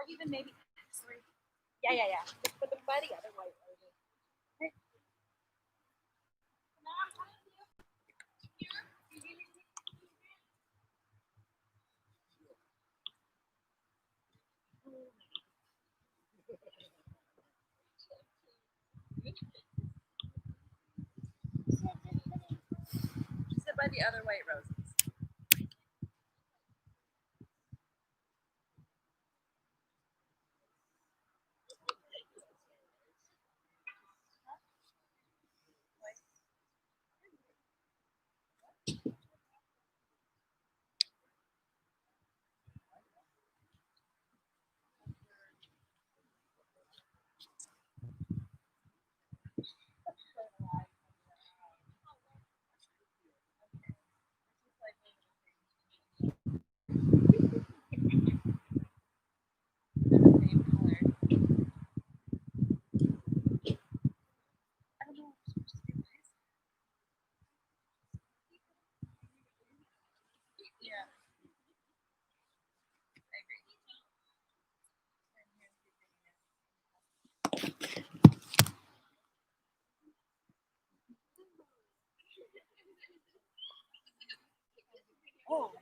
or even maybe three. Yeah. Just put them by the other white roses. Okay. Now I'm telling you. Sit by the other white roses. Oh.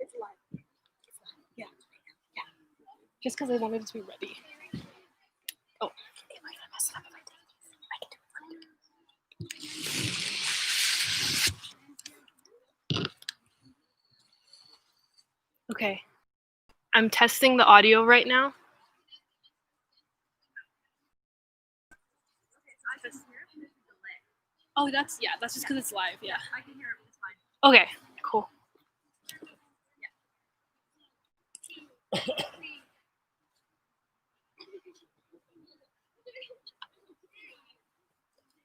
It's live. Yeah. Just because I wanted it to be ready. Oh. Am I gonna mess it up if I take these? I can do it. Okay. I'm testing the audio right now. Oh, that's just because it's live. Yeah. I can hear it. It's fine. Okay. Cool.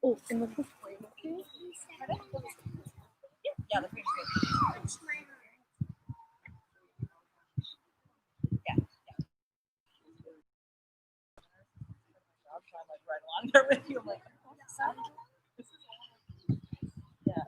Oh, and look at the frame. Okay. Yeah, the frame's good. Yeah. I'm trying like right along there with you. I'm like, oh, yeah.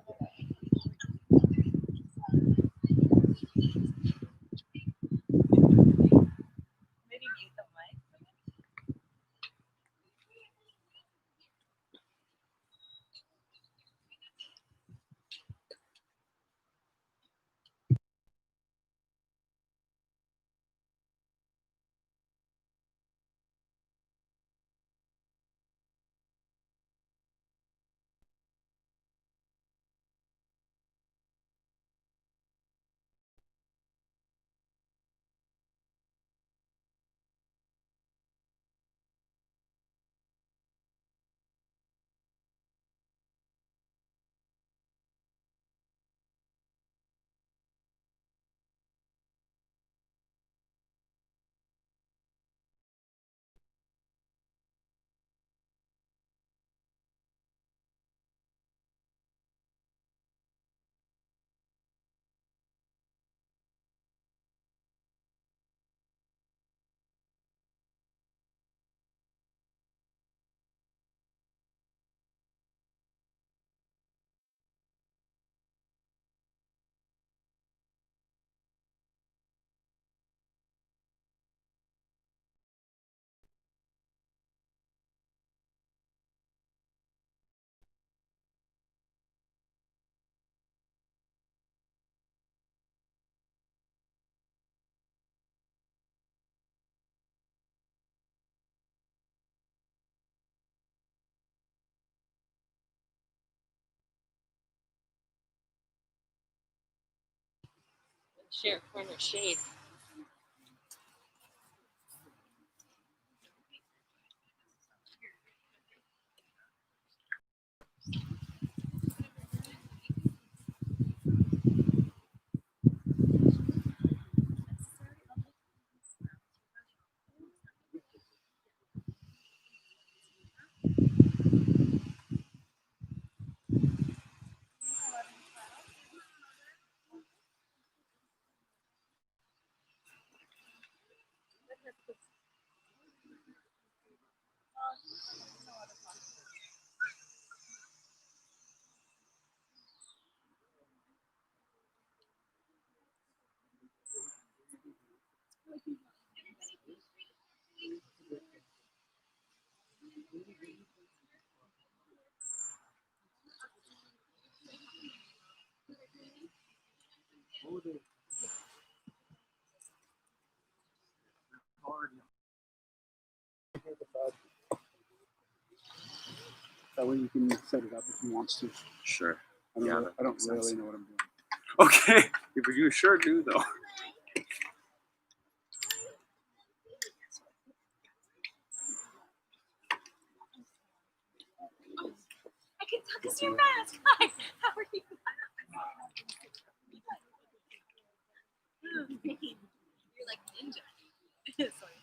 Share corner shade. That way you can set it up if you want to. Sure. I don't really know what I'm doing. Okay. If you sure do, though. I can tell because your mask. Hi, how are you? You're like ninja. Sorry.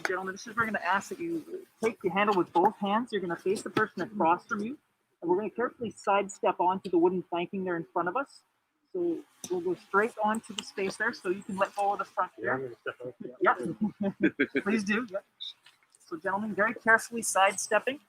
Gentlemen, this is where we're going to ask that you take the handle with both hands. You're going to face the person across from you, and we're going to carefully sidestep onto the wooden planking there in front of us. So we'll go straight onto the space there, so you can let go of the front there. Yeah, please do. Yep. So, gentlemen, very carefully sidestepping.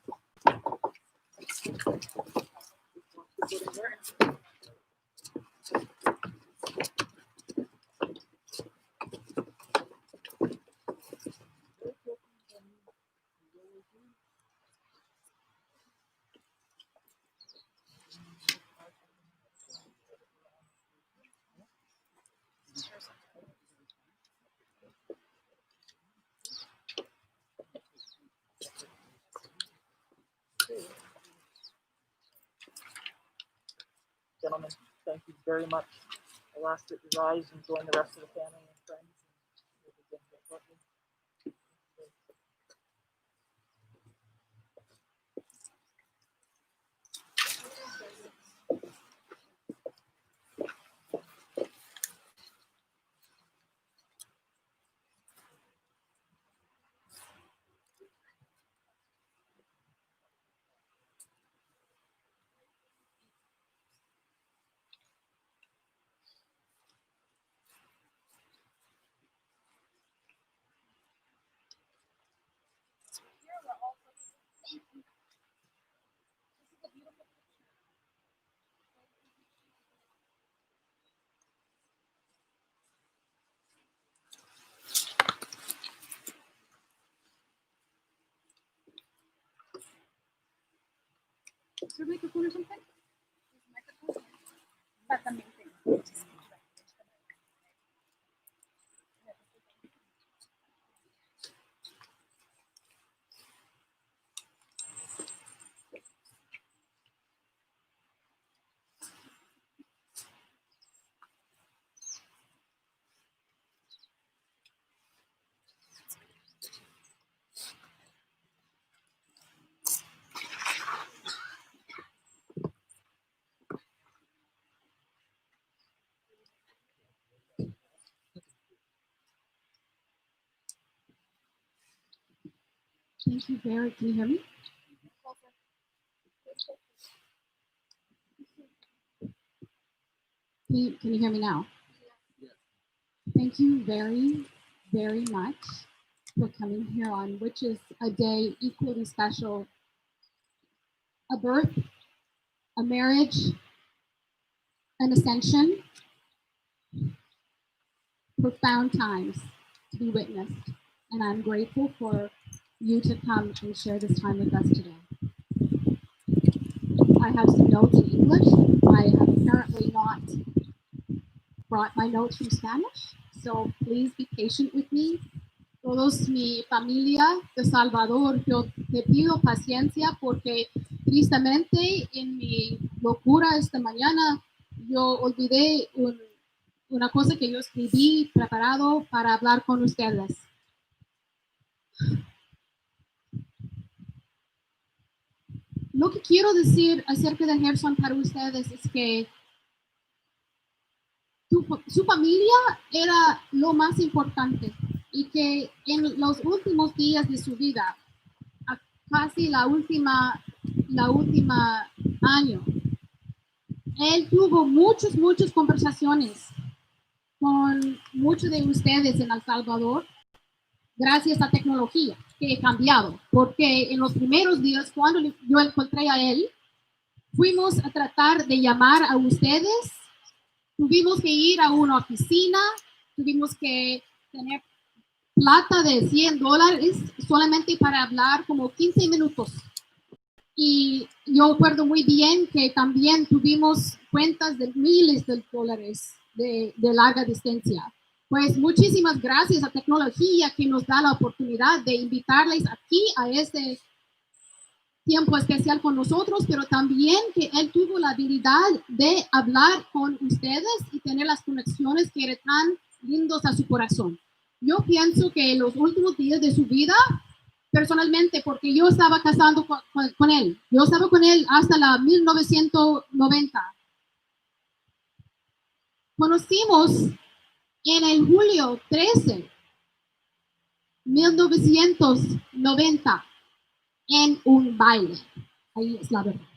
Gentlemen, thank you very much. I'll ask that you rise and join the rest of the family and friends. We'll begin here shortly. Is there a microphone or something? That's the main thing. Thank you, Barry. Can you hear me? Can you hear me now? Thank you very, very much for coming here on, which is a day equally special. A birth, a marriage, an ascension, profound times to be witnessed. And I'm grateful for you to come and share this time with us today. I have some notes in English. I have apparently not brought my notes from Spanish, so please be patient with me. Todos mi familia de Salvador, yo te pido paciencia porque tristemente en mi locura esta mañana yo olvidé una cosa que yo escribí preparado para hablar con ustedes. Lo que quiero decir acerca de Jerson para ustedes es que su familia era lo más importante y que en los últimos días de su vida, casi la última año, él tuvo muchas conversaciones con muchos de ustedes en El Salvador gracias a tecnología que ha cambiado, porque en los primeros días cuando yo encontré a él, fuimos a tratar de llamar a ustedes. Tuvimos que ir a una oficina, tuvimos que tener plata de $100 solamente para hablar como 15 minutos. Y yo recuerdo muy bien que también tuvimos cuentas de miles de dólares de larga distancia. Pues muchísimas gracias a tecnología que nos da la oportunidad de invitarles aquí a este tiempo especial con nosotros, pero también que él tuvo la habilidad de hablar con ustedes y tener las conexiones que eran tan lindos a su corazón. Yo pienso que en los últimos días de su vida, personalmente, porque yo estaba casado con él, yo estaba con él hasta la 1990. Conocimos en el julio 13, 1990, en un baile. Ahí es la verdad.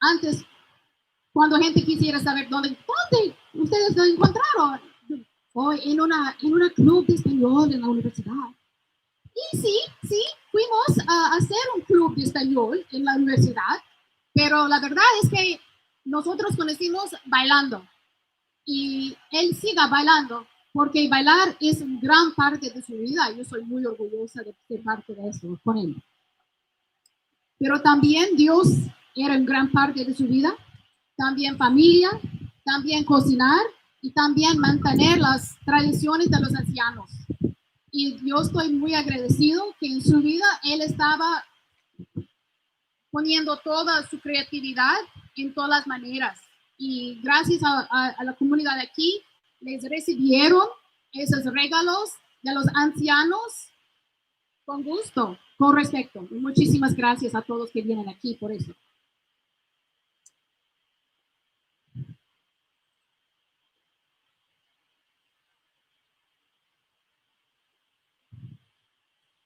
Antes, cuando gente quisiera saber dónde ustedes lo encontraron, o en una club de español en la universidad. Y sí, fuimos a hacer un club de español en la universidad, pero la verdad es que nosotros conocimos bailando y él siga bailando, porque bailar es gran parte de su vida. Yo soy muy orgullosa de ser parte de eso con él. Pero también Dios era en gran parte de su vida, también familia, también cocinar y también mantener las tradiciones de los ancianos. Y yo estoy muy agradecido que en su vida él estaba poniendo toda su creatividad en todas las maneras. Y gracias a la comunidad de aquí, les recibieron esos regalos de los ancianos con gusto, con respeto. Y muchísimas gracias a todos que vienen aquí por eso.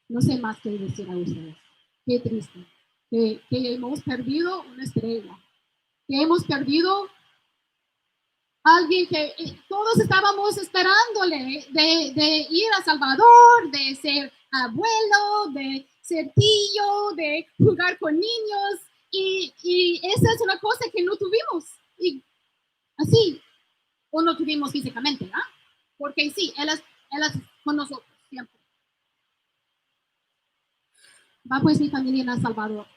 No sé más qué decir a ustedes. Qué triste. Que hemos perdido una estrella. Que hemos perdido alguien que todos estábamos esperándole de ir a Salvador, de ser abuelo, de ser tío, de jugar con niños. Y esa es una cosa que no tuvimos. Y así, o no tuvimos físicamente, ¿ah? Porque sí, él es con nosotros siempre. Va pues mi familia en El Salvador.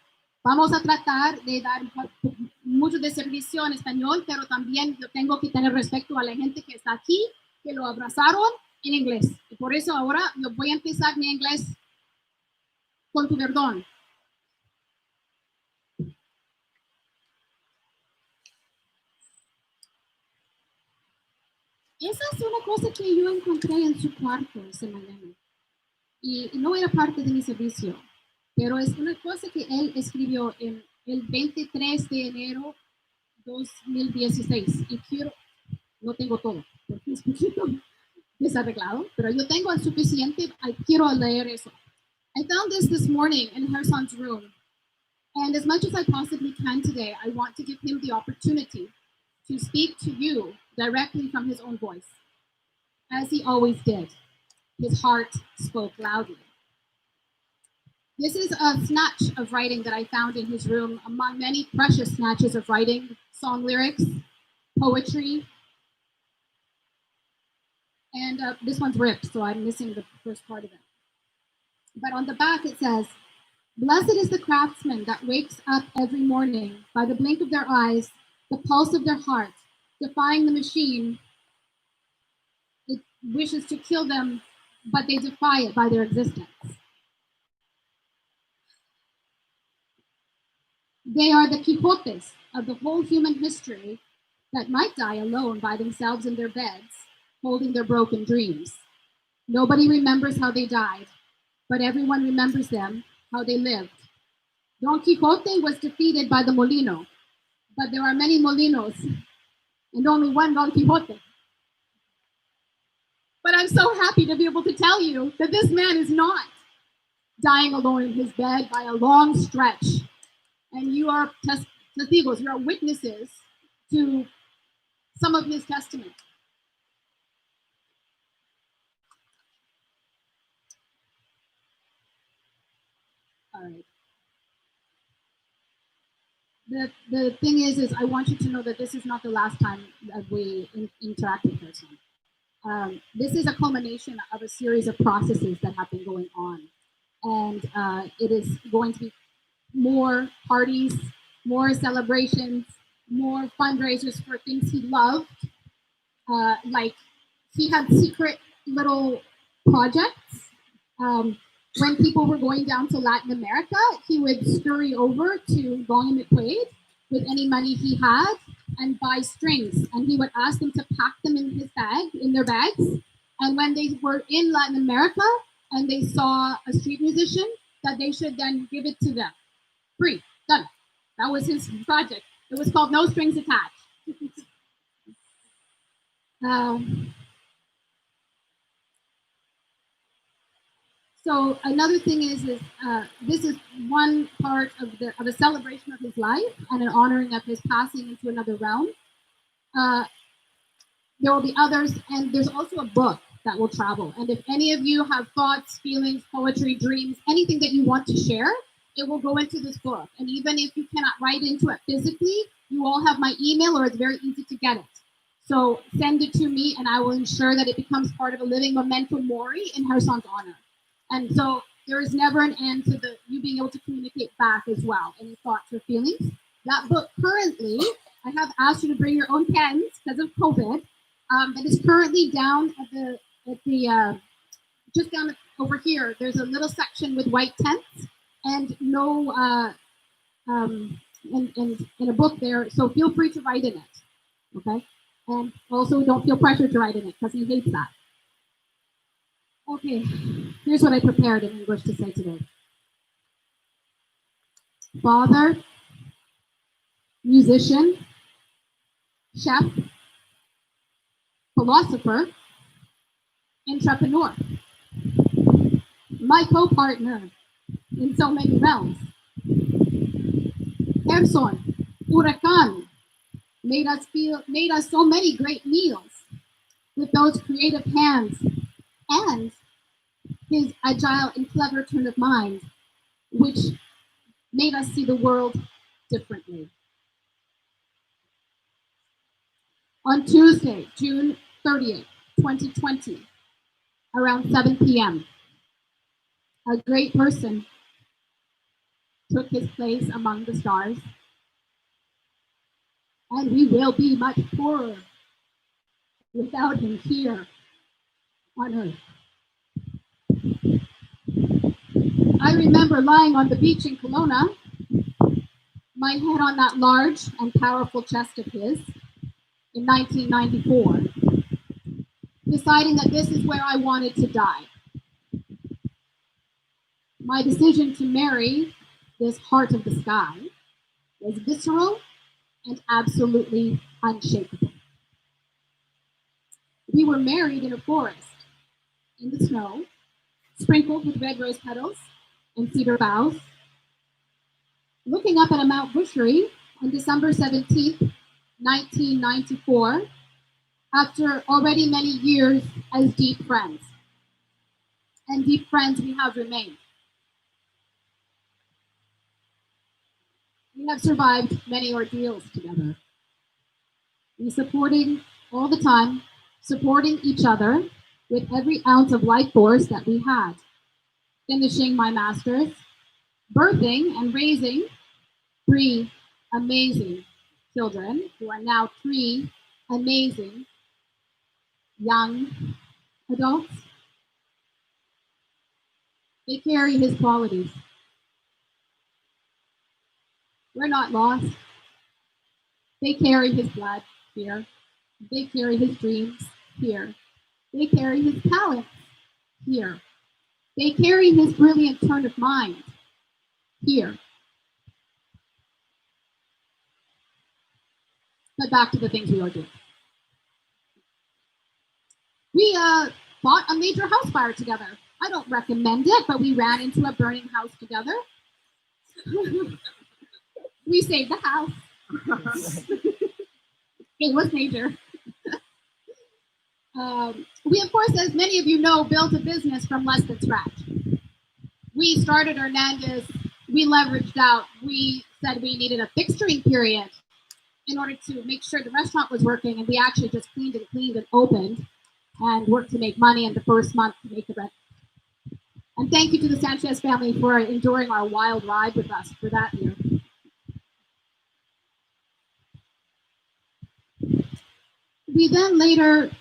Vamos a tratar de dar mucho de servicio en español, pero también yo tengo que tener respeto a la gente que está aquí, que lo abrazaron en inglés. Y por eso ahora yo voy a empezar mi inglés con tu perdón. Esa es una cosa que yo encontré en su cuarto esta mañana. Y no era parte de mi servicio, pero es una cosa que él escribió en el 23 de enero 2016. Y quiero, no tengo todo, porque es poquito desarreglado, pero yo tengo el suficiente, quiero leer eso. I found this morning in Gerson's room, and as much as I possibly can today, I want to give him the opportunity to speak to you directly from his own voice, as he always did. His heart spoke loudly. This is a snatch of writing that I found in his room among many precious snatches of writing, song lyrics, poetry, and this one's ripped, so I'm missing the first part of it. But on the back it says, "Blessed is the craftsman that wakes up every morning by the blink of their eyes, the pulse of their heart, defying the machine. It wishes to kill them, but they defy it by their existence. They are the Quixotes of the whole human history that might die alone by themselves in their beds, holding their broken dreams. Nobody remembers how they died, but everyone remembers them, how they lived. Don Quixote was defeated by the Molino, but there are many Molinos and only one Don Quixote. But I'm so happy to be able to tell you that this man is not dying alone in his bed by a long stretch. And you are testigos, you are witnesses to some of his testament. All right. The thing is I want you to know that this is not the last time that we interact with Jerson. This is a culmination of a series of processes that have been going on. And it is going to be more parties, more celebrations, more fundraisers for things he loved. Like he had secret little projects. When people were going down to Latin America, he would scurry over to Bonnie McQuaid with any money he had and buy strings. And he would ask them to pack them in their bags. And when they were in Latin America and they saw a street musician, that they should then give it to them. Free, done. That was his project. It was called No Strings Attached. So another thing is this is one part of a celebration of his life and an honoring of his passing into another realm. There will be others, and there's also a book that will travel. And if any of you have thoughts, feelings, poetry, dreams, anything that you want to share, it will go into this book. And even if you cannot write into it physically, you all have my email, or it's very easy to get it. So send it to me, and I will ensure that it becomes part of a living memento mori in Gerson's honor. And so there is never an end to you being able to communicate back as well, any thoughts or feelings. That book currently, I have asked you to bring your own pens because of COVID. That is currently down at the just down over here. There's a little section with white tents and no in a book there, so feel free to write in it, okay? And also don't feel pressure to write in it because he hates that. Okay, here's what I prepared in English to say today. Father, musician, chef, philosopher, entrepreneur, my co-partner in so many realms. Jerson, Huracan, made us so many great meals with those creative hands and his agile and clever turn of mind, which made us see the world differently. On Tuesday, June 30th, 2020, around 7 p.m., a great person took his place among the stars, and we will be much poorer without him here on earth. I remember lying on the beach in Kelowna, my head on that large and powerful chest of his in 1994, deciding that this is where I wanted to die. My decision to marry this heart of the sky was visceral and absolutely unshakable. We were married in a forest, in the snow, sprinkled with red rose petals and cedar boughs, looking up at a Mount Bushery on December 17th, 1994, after already many years as deep friends. And deep friends we have remained. We have survived many ordeals together. We supporting all the time, supporting each other with every ounce of life force that we had. Finishing my master's, birthing and raising 3 amazing children who are now 3 amazing young adults. They carry his qualities. We're not lost. They carry his blood here. They carry his dreams here. They carry his talents here. They carry his brilliant turn of mind here. But back to the things we are doing. We fought a major house fire together. I don't recommend it, but we ran into a burning house together. We saved the house. It was major. We, of course, as many of you know, built a business from less than scratch. We started Hernandez. We leveraged out. We said we needed a fixturing period in order to make sure the restaurant was working, and we actually just cleaned and opened and worked to make money in the first month to make the rent. And thank you to the Sanchez family for enduring our wild ride with us for that year. We then later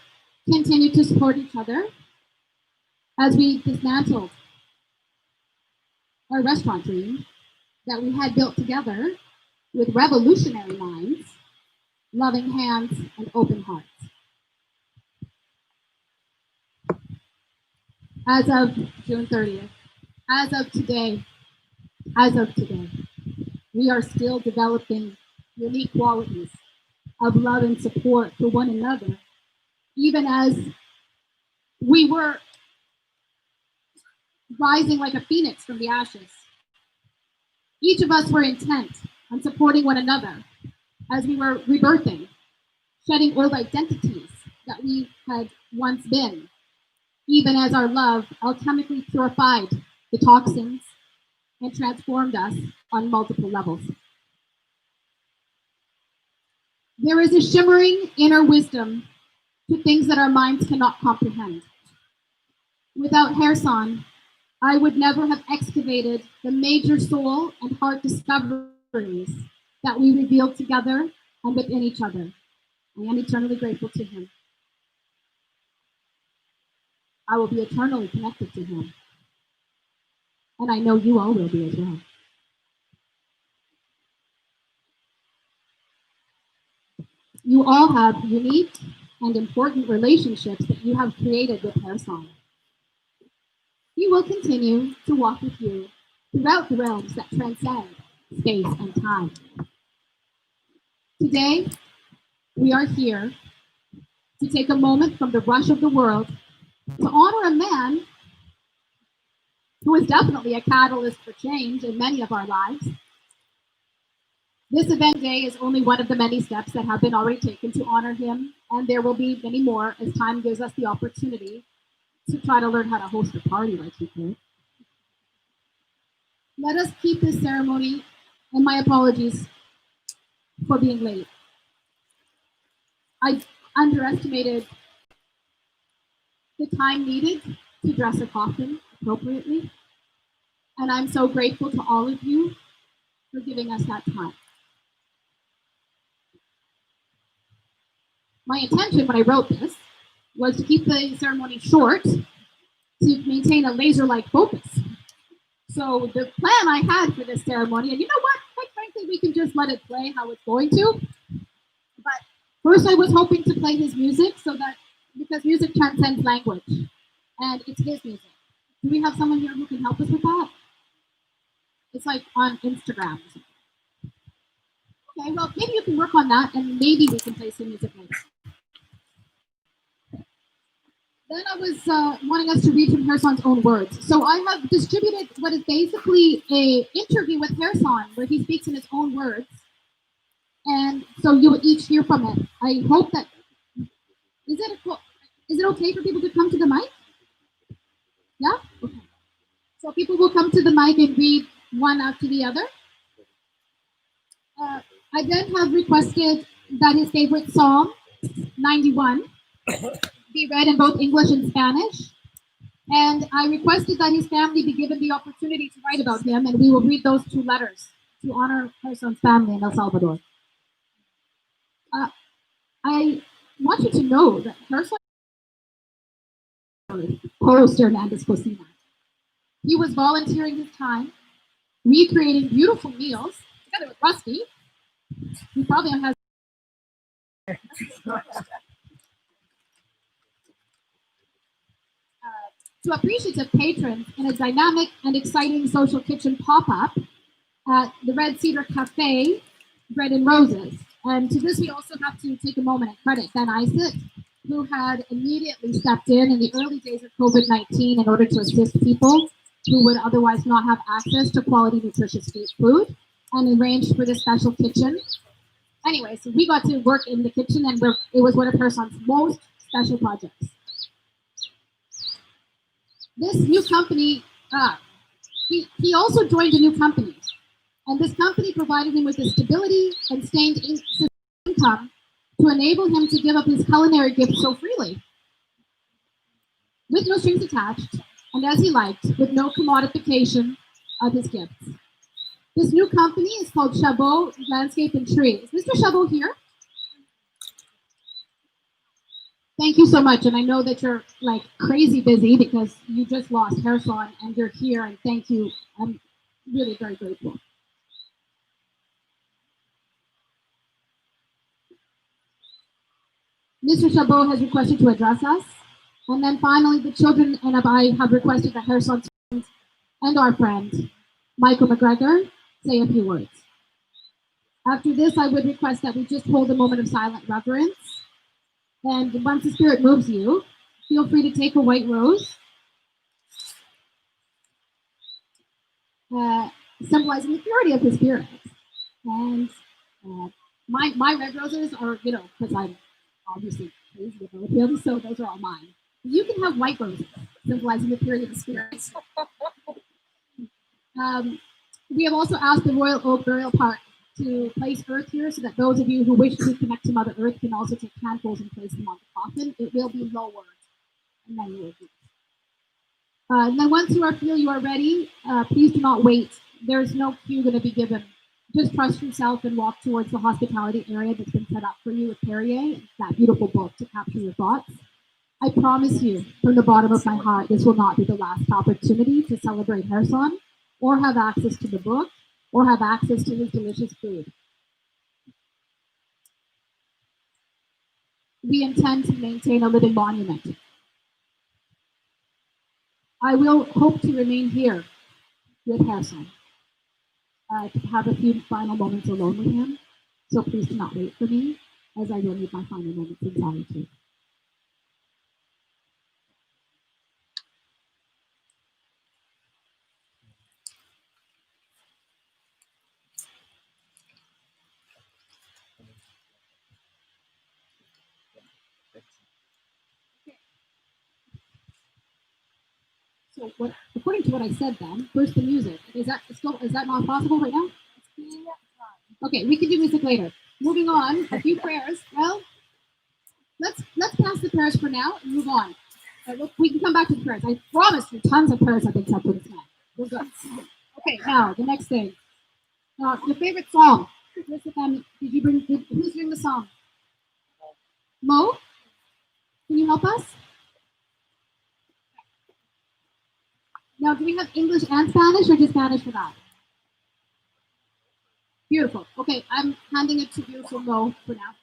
continued to support each other as we dismantled our restaurant dream that we had built together with revolutionary minds, loving hands, and open hearts. As of June 30th, as of today, we are still developing unique qualities of love and support for one another, even as we were rising like a phoenix from the ashes. Each of us were intent on supporting one another as we were rebirthing, shedding old identities that we had once been, even as our love alchemically purified the toxins and transformed us on multiple levels. There is a shimmering inner wisdom to things that our minds cannot comprehend. Without Jerson, I would never have excavated the major soul and heart discoveries that we revealed together and within each other. I am eternally grateful to him. I will be eternally connected to him. And I know you all will be as well. You all have unique and important relationships that you have created with Jerson. He will continue to walk with you throughout the realms that transcend space and time. Today, we are here to take a moment from the rush of the world to honor a man who is definitely a catalyst for change in many of our lives. This event day is only one of the many steps that have been already taken to honor him, and there will be many more as time gives us the opportunity to try to learn how to host a party like he did. Let us keep this ceremony, and my apologies for being late. I underestimated the time needed to dress a coffin appropriately, and I'm so grateful to all of you for giving us that time. My intention when I wrote this was to keep the ceremony short to maintain a laser-like focus. So the plan I had for this ceremony, and you know what, quite frankly, we can just let it play how it's going to. But first I was hoping to play his music because music transcends language and it's his music. Do we have someone here who can help us with that? It's like on Instagram. Okay, well, maybe you can work on that and maybe we can play some music later. Then I was wanting us to read from Jerson's own words. So I have distributed what is basically an interview with Jerson where he speaks in his own words. And so you will each hear from it. I hope that, is it okay for people to come to the mic? Yeah? Okay. So people will come to the mic and read one after the other. I then have requested that his favorite song, 91, be read in both English and Spanish. And I requested that his family be given the opportunity to write about him, and we will read those two letters to honor Jerson's family in El Salvador. I want you to know that Jerson host Hernandez Cocina. He was volunteering his time, recreating beautiful meals together with Rusty. He probably has to appreciative patrons in a dynamic and exciting social kitchen pop-up at the Red Cedar Cafe, Bread and Roses. And to this, we also have to take a moment and credit Ben Isaac, who had immediately stepped in the early days of COVID-19 in order to assist people who would otherwise not have access to quality, nutritious food, and arranged for this special kitchen. Anyway, so we got to work in the kitchen, and it was one of Jerson's most special projects. This new company, he also joined a new company. And this company provided him with the stability and sustained income to enable him to give up his culinary gifts so freely, with no strings attached, and as he liked, with no commodification of his gifts. This new company is called Chabot Landscape and Tree. Is Mr. Chabot here? Thank you so much, and I know that you're like crazy busy because you just lost Jerson and you're here, and thank you. I'm really very grateful. Mr. Chabot has requested to address us. And then finally, the children and I have requested that Jerson's friend and our friend, Michael McGregor, say a few words. After this, I would request that we just hold a moment of silent reverence. And once the spirit moves you, feel free to take a white rose, symbolizing the purity of the spirit. And my red roses are, because I'm obviously crazy about them, so those are all mine. You can have white roses, symbolizing the purity of the spirit. We have also asked the Royal Oak Burial Park to place earth here so that those of you who wish to connect to Mother Earth can also take handfuls and place them on the coffin. It will be lowered, and then you will be. And then once you feel you are ready, please do not wait. There's no cue going to be given. Just trust yourself and walk towards the hospitality area that's been set up for you with Perrier, that beautiful book to capture your thoughts. I promise you, from the bottom of my heart, this will not be the last opportunity to celebrate Jerson, or have access to the book, or have access to his delicious food. we intend to maintain a living monument. I will hope to remain here with Harrison. To have a few final moments alone with him. So please do not wait for me, as I will need my final moments in solitude. So, according to what I said, then where's the music? Is that not possible right now? Okay, we can do music later. Moving on, a few prayers. Well, let's pass the prayers for now and move on. We can come back to the prayers. I promise you, tons of prayers have been said for this man. We're good. Okay, now the next thing. Your favorite song. Who's doing the song? Mo? Can you help us? Now, do we have English and Spanish or just Spanish for that? Beautiful. Okay, I'm handing it to beautiful Mo for now.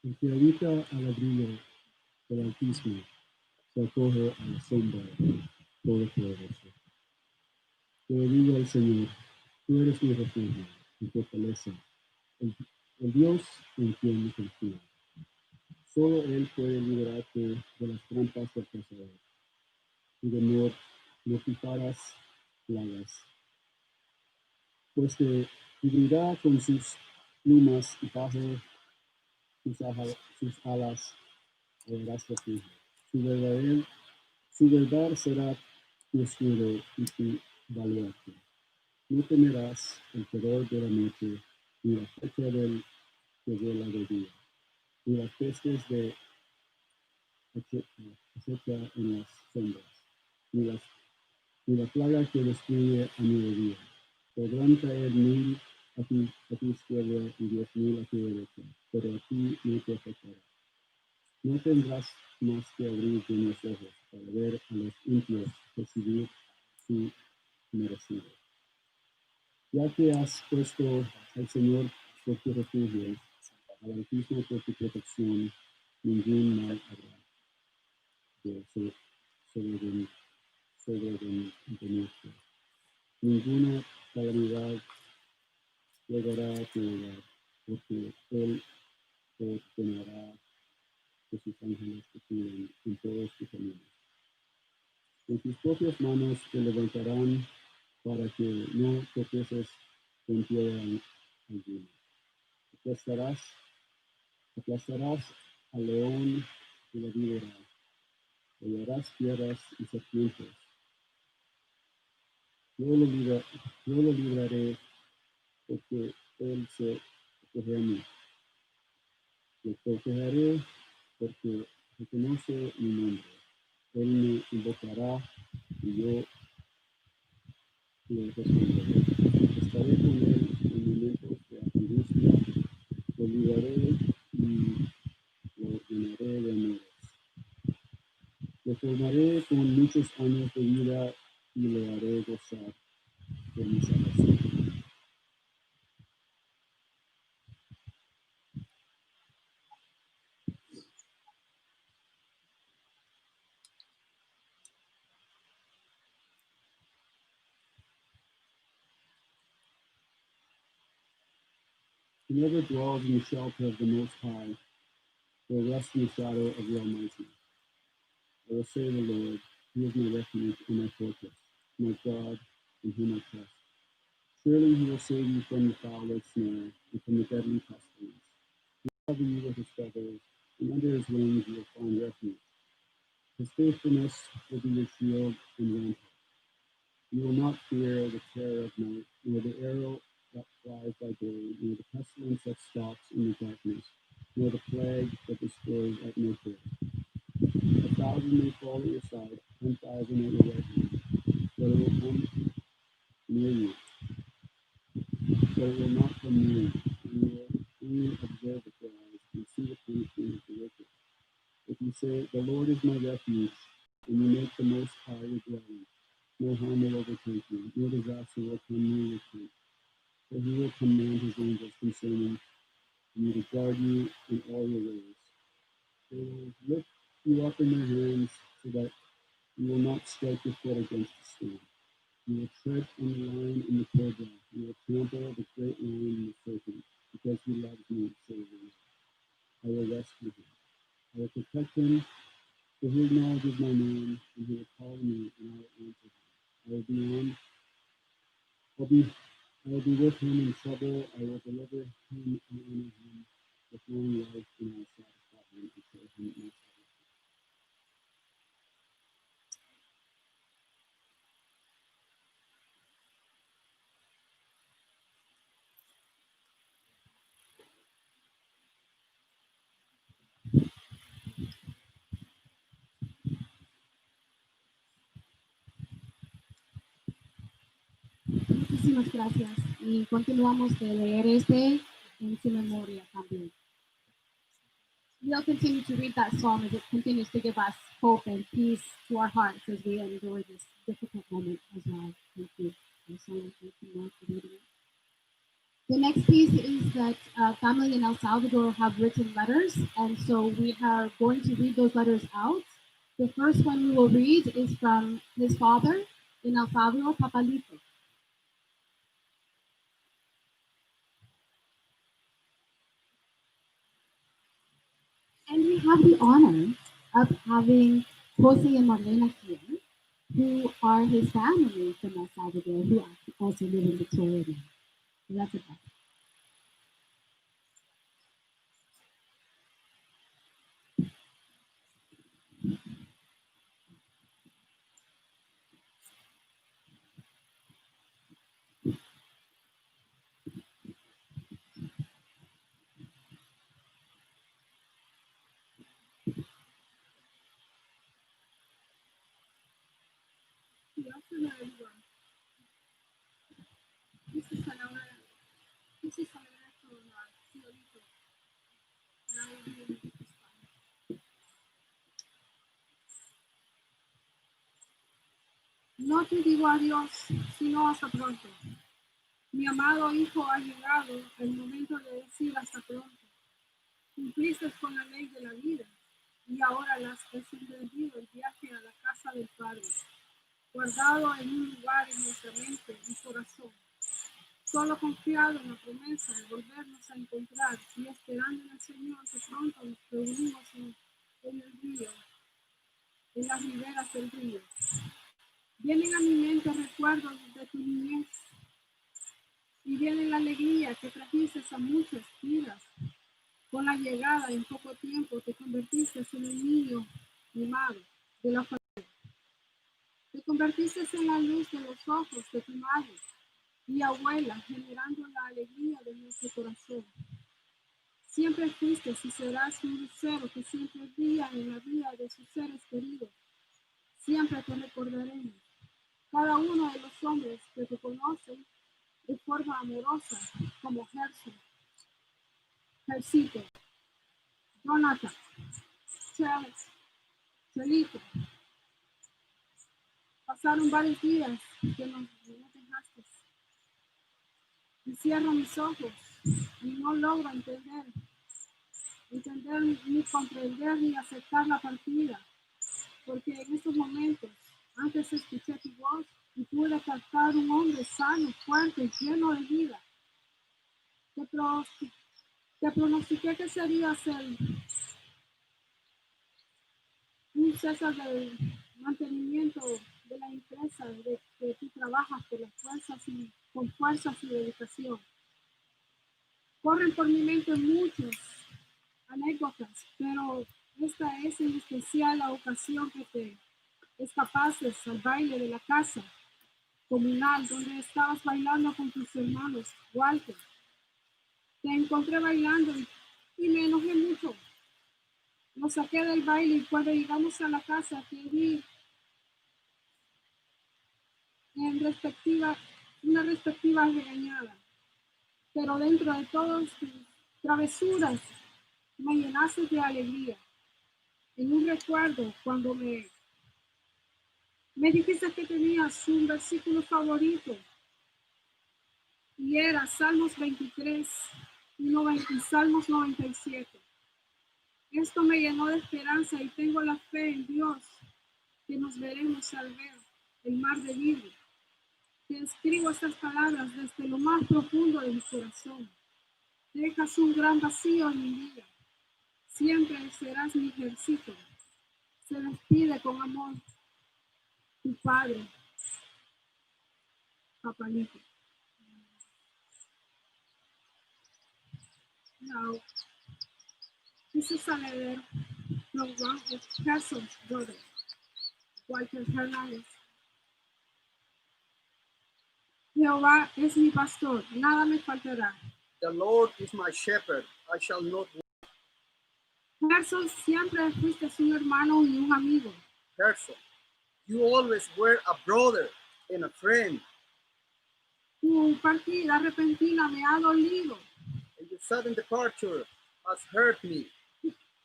El que habita al abrigo del Altísimo se acoge a la sombra del Todopoderoso. Te digo al Señor, tú eres mi refugio, mi fortaleza, el, el Dios en quien me confío. Solo Él puede liberarte de las trampas del cazador y de mortíferas plagas, pues te cubrirá con sus plumas y bajo sus alas hallarás refugio. Su verdad será tu escudo y tu baluarte. No temerás el terror de la noche, ni la flecha del que vuela de día, ni las pestes de acecha en las sombras, ni, las, ni la plaga que destruye a mediodía. Podrán caer 1000 a tu izquierda y 10.000 a tu derecha, pero a ti no te afectará. No tendrás más que abrir unos ojos para ver a los impíos recibir su merecido. Ya que has puesto al Señor por tu refugio, al Altísimo por tu protección, ningún mal habrá sobrevenirte. Ninguna calamidad llegará a tu hogar, porque Él te ordenará que sus ángeles te cuiden en todos tus caminos. Con tus propias manos te levantarán para que no tropieces con piedra alguna. Aplastarás al león y la víbora, hollarás piedras y serpientes. Yo lo libraré porque Él se acoge a mí. Lo protegeré porque reconoce mi nombre. Él me invocará y yo le responderé. Estaré con él en momentos de angustia, lo libraré y lo llenaré de honores. Lo formaré con muchos años de vida y le haré gozar de mi salvación. Whoever dwells in the shelter of the Most High will rest in the shadow of the Almighty. I will say of the Lord, He is my refuge and my fortress, my God in whom I trust. Surely He will save you from the fowler's snare and from the deadly pestilence. He will cover you with His feathers, and under His wings you will find refuge. His faithfulness will be your shield and rampart. You will not fear the terror of night, nor the arrow that flies by day, nor the pestilence that stalks in the darkness, nor the plague that destroys at midday. 1,000 may fall at your side, 10,000 at your right hand, but it will come near you. But it will not come near you. And you will only observe with your eyes and see the punishment of the wicked. If you say, "The Lord is my refuge," and you make the Most High your dwelling, no harm will overtake you, no disaster will come near your tent. For he will command his angels concerning you to guard you in all your ways. They will lift you up in their hands so that you will not strike your foot against a stone. You will tread on the lion and the cobra. You will trample the great lion and the serpent, because he loves me, says the Lord. I will rescue him. I will protect him, for he acknowledges my name, and he will call me, and I will answer him. I will be on. I will be with him in trouble. I will deliver him and honor him with long life, and I will satisfy him and show him my salvation. Muchísimas gracias. Y continuamos de leer este en su memoria también. We'll continue to read that psalm as it continues to give us hope and peace to our hearts as we endure this difficult moment as well. Thank you. Thank you, Mark, for reading it. The next piece is that family in El Salvador have written letters, and so we are going to read those letters out. The first one we will read is from his father in El Salvador, Papalito. And we have the honor of having Jose and Marlena here, who are his family from El Salvador, who also live in Victoria now. So that's a blessing. Good afternoon, everyone. This is a letter from Fiorito, and I will be reading this one. No te digo adiós, sino hasta pronto. Mi amado hijo, ha llegado el momento de decir hasta pronto. Cumpliste con la ley de la vida y ahora las has emprendido el viaje a la casa del Padre, guardado en un lugar en nuestra mente y corazón. Solo confiado en la promesa de volvernos a encontrar y esperando en el Señor que pronto nos reunimos en el río, en las riberas del río. Vienen a mi mente recuerdos de tu niñez y viene la alegría que trajiste a muchas vidas. Con la llegada en poco tiempo te convertiste en el niño mimado de la familia. Te convertiste en la luz de los ojos de tu madre y abuela, generando la alegría de nuestro corazón. Siempre fuiste y serás un lucero que siempre brilla en la vida de sus seres queridos. Siempre te recordaremos. Cada uno de los hombres que te conocen de forma amorosa, como Jerson, Jersito, Jonathan, Chelito. Pasaron varios días que nos dejaste. Y cierro mis ojos y no logro entender ni comprender ni aceptar la partida, porque en estos momentos, antes escuché tu voz y pude captar un hombre sano, fuerte y lleno de vida. Te pronostiqué que serías un césar del mantenimiento de la empresa de que tú trabajas con fuerzas y dedicación. Corren por mi mente muchas anécdotas, pero esta es en especial la ocasión que te escapaste al baile de la casa comunal donde estabas bailando con tus hermanos, Walter. Te encontré bailando y me enojé mucho. Lo saqué del baile y cuando llegamos a la casa te vi en una respectiva regañada. Pero dentro de todas tus travesuras me llenaste de alegría. En un recuerdo, cuando me dijiste que tenías un versículo favorito y era Salmos 23 y Salmos 97. Esto me llenó de esperanza y tengo la fe en Dios que nos veremos al ver el mar de vidrio. Te escribo estas palabras desde lo más profundo de mi corazón. Dejas un gran vacío en mi vida. Siempre serás mi ejército. Se despide con amor tu padre, Papalito. Now, this is a letter from one of Jerson's brothers, Walter Hernandez. Jehová es mi pastor, nada me faltará. The Lord is my shepherd, I shall not want. Gerson, siempre fuiste un hermano y un amigo. Jerson, you always were a brother and a friend, Tu partida repentina me ha dolido. and your sudden departure has hurt me.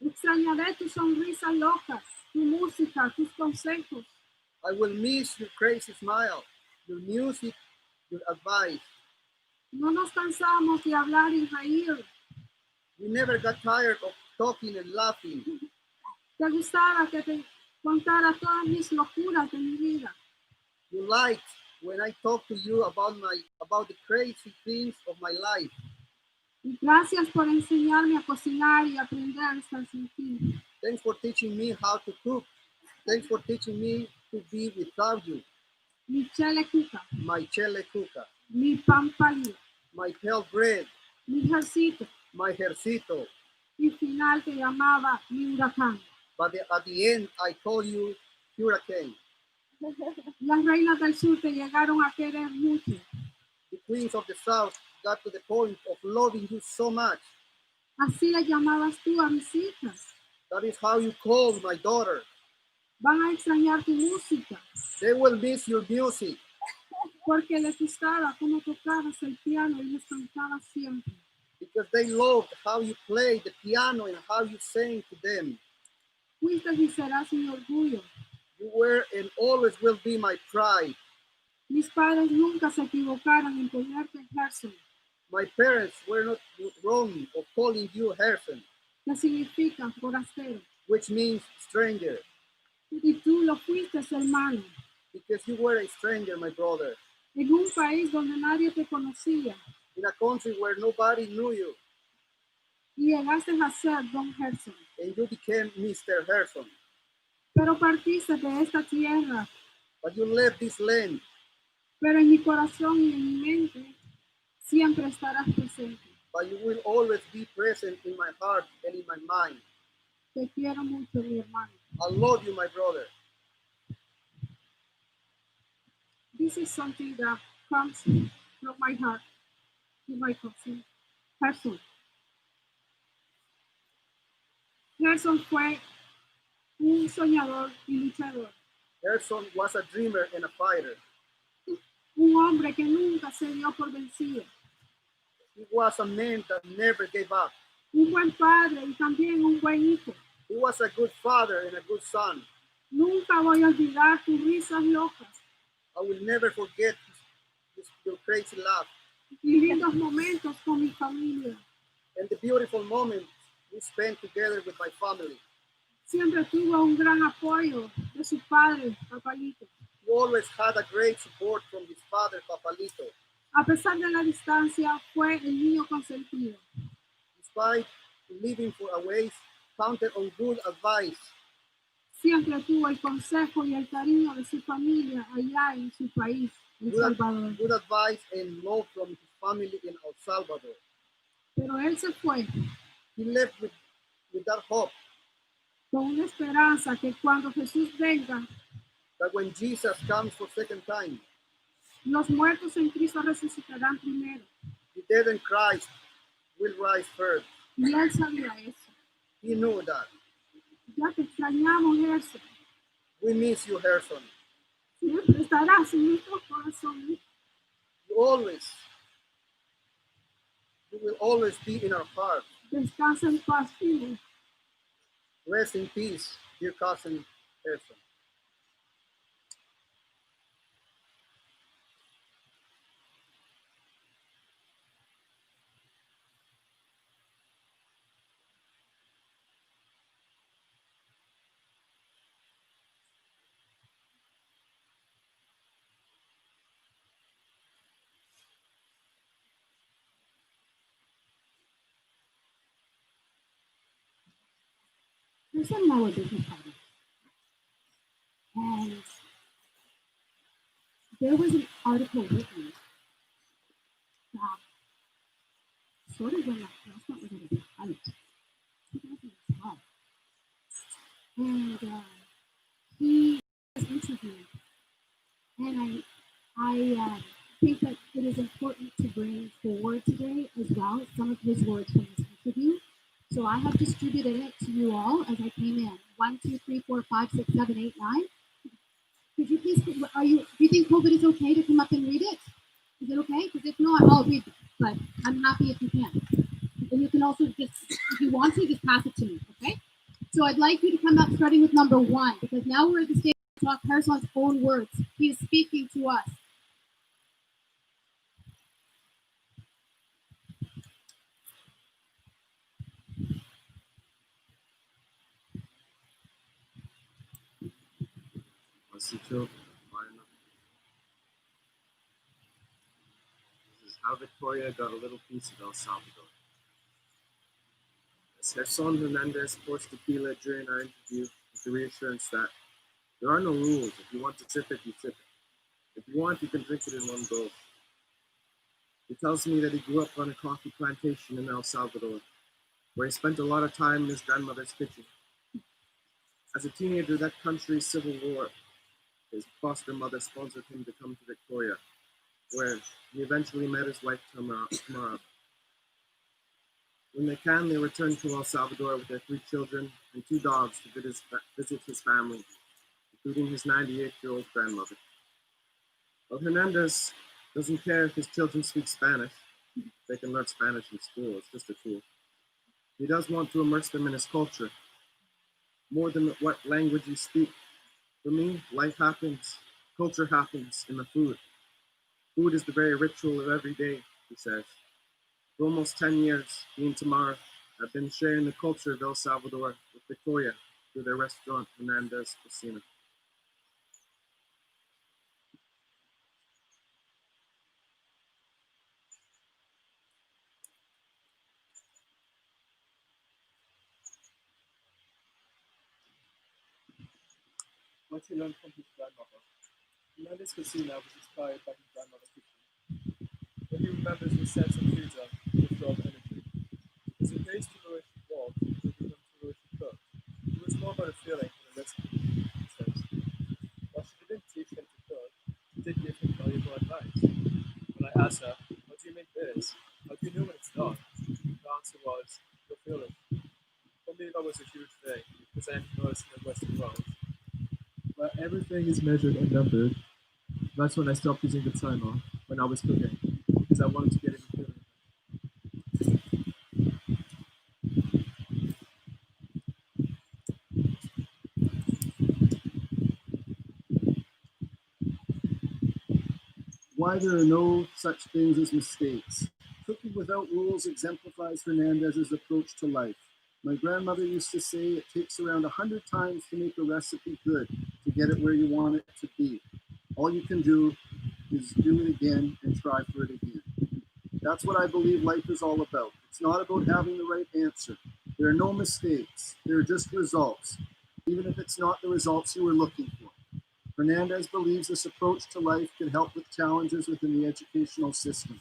Extrañaré tu sonrisa loca, tu música, tus consejos. I will miss your crazy smile, your music, your advice. No nos cansamos de hablar y reír. We never got tired of talking and laughing. Te gustaba que te contara todas mis locuras de mi vida. You liked when I talked to you about the crazy things of my life. Y gracias por enseñarme a cocinar y aprender hasta sin fin. Thanks for teaching me how to cook. Thanks for teaching me to be without you. Mi chele cuca, My chele cuca, mi pan pálido, my pale bread, mi jarcito. my jercito. Y final te llamaba mi huracán. But at the end, I call you Huracan. Las reinas del sur te llegaron a querer mucho. The queens of the south got to the point of loving you so much. Así le llamabas tú a mis hijas. That is how you call my daughter. Van a extrañar tu música They will miss your music porque les gustaba cómo tocabas el piano y les cantabas siempre. because they loved how you played the piano and how you sang to them. Fuiste y serás mi orgullo. You were and always will be my pride. Mis padres nunca se equivocaron en ponerte Gerson, My parents were not wrong of calling you Jerson, que significa forastero. which means stranger, Y tú lo fuiste, hermano, because you were a stranger, my brother, en un país donde nadie te conocía in a country where nobody knew you, y llegaste a ser Don Gerson. and you became Mr. Jerson. Pero partiste de esta tierra, But you left this land, pero en mi corazón y en mi mente siempre estarás presente. but you will always be present in my heart and in my mind. Te quiero mucho, mi hermano. I love you, my brother. This is something that comes from my heart to my cousin, Gerson. Gerson fue un soñador y luchador, Jerson was a dreamer and a fighter. un hombre que nunca se dio por vencido, He was a man that never gave up. un buen padre y también un buen hijo. He was a good father and a good son. Nunca voy a olvidar tus risas locas I will never forget your crazy laugh y lindos momentos con mi familia. and the beautiful moments we spent together with my family. Siempre tuvo un gran apoyo de su padre, Papalito. He always had a great support from his father, Papalito. A pesar de la distancia, fue el niño consentido. Despite living for a ways, counted on good advice. Siempre tuvo el consejo y el cariño de su familia allá en su país, El Salvador. Good advice and love from his family in El Salvador. Pero él se fue He left with that hope con una esperanza que cuando Jesús venga, that when Jesus comes for second time, Los muertos en Cristo resucitarán primero. The dead in Christ will rise first. Y él sabía eso. He knew that. Ya te extrañamos, Jerson. We miss you, Gerson. Siempre estarás en nuestro corazón. You will always be in our hearts. Descansa en paz, Philip. Rest in peace, dear cousin Gerson. Gerson and I were business partners. And there was an article written that sort of when that restaurant was at a big height, 2012. And he was interviewed. And I think that it is important to bring forward today as well some of his words from this interview. So I have distributed it to you all as I came in. 1, 2, 3, 4, 5, 6, 7, 8, 9. Could you please, do you think COVID is okay to come up and read it? Is it okay? Because if not, I'll read it. But I'm happy if you can. And you can also just, if you want to, just pass it to me, okay? So I'd like you to come up starting with number 1, because now we're at the stage to talk Gerson's own words. He is speaking to us. This is how Victoria got a little piece of El Salvador. As Jerson Hernandez pours tequila during our interview with the reassurance that there are no rules. If you want to sip it, you sip it. If you want, you can drink it in one go. He tells me that he grew up on a coffee plantation in El Salvador, where he spent a lot of time in his grandmother's kitchen. As a teenager, that country's civil war, his foster mother sponsored him to come to Victoria, where he eventually met his wife, Tamara. When they can, they return to El Salvador with their 3 children and 2 dogs to visit his family, including his 98-year-old grandmother. Well, Hernandez doesn't care if his children speak Spanish. They can learn Spanish in school. It's just a tool. He does want to immerse them in his culture, more than what language you speak. For me, life happens, culture happens in the food. Food is the very ritual of every day, he says. For almost 10 years, he and Tamara have been sharing the culture of El Salvador with Victoria through their restaurant, Hernandez Cocina. What he learned from his grandmother. Hernandez Cocina was inspired by his grandmother's kitchen. What he remembers was sense of freedom and strong energy. As he paced to where she walked, looking up to where she cooked, it was more about a feeling than a recipe, he says. While she didn't teach him to cook, she did give him valuable advice. When I asked her, "What do you make this? How do you know when it's done?" the answer was, "Your feeling." For me, that was a huge thing, because I'm immersed in the Western world, where everything is measured and numbered. That's when I stopped using the timer when I was cooking, because I wanted to get in the feeling. Why there are no such things as mistakes. Cooking without rules exemplifies Hernandez's approach to life. My grandmother used to say it takes around 100 times to make a recipe good to get it where you want it to be. All you can do is do it again and try for it again. That's what I believe life is all about. It's not about having the right answer. There are no mistakes. There are just results, even if it's not the results you were looking for. Hernandez believes this approach to life can help with challenges within the educational system.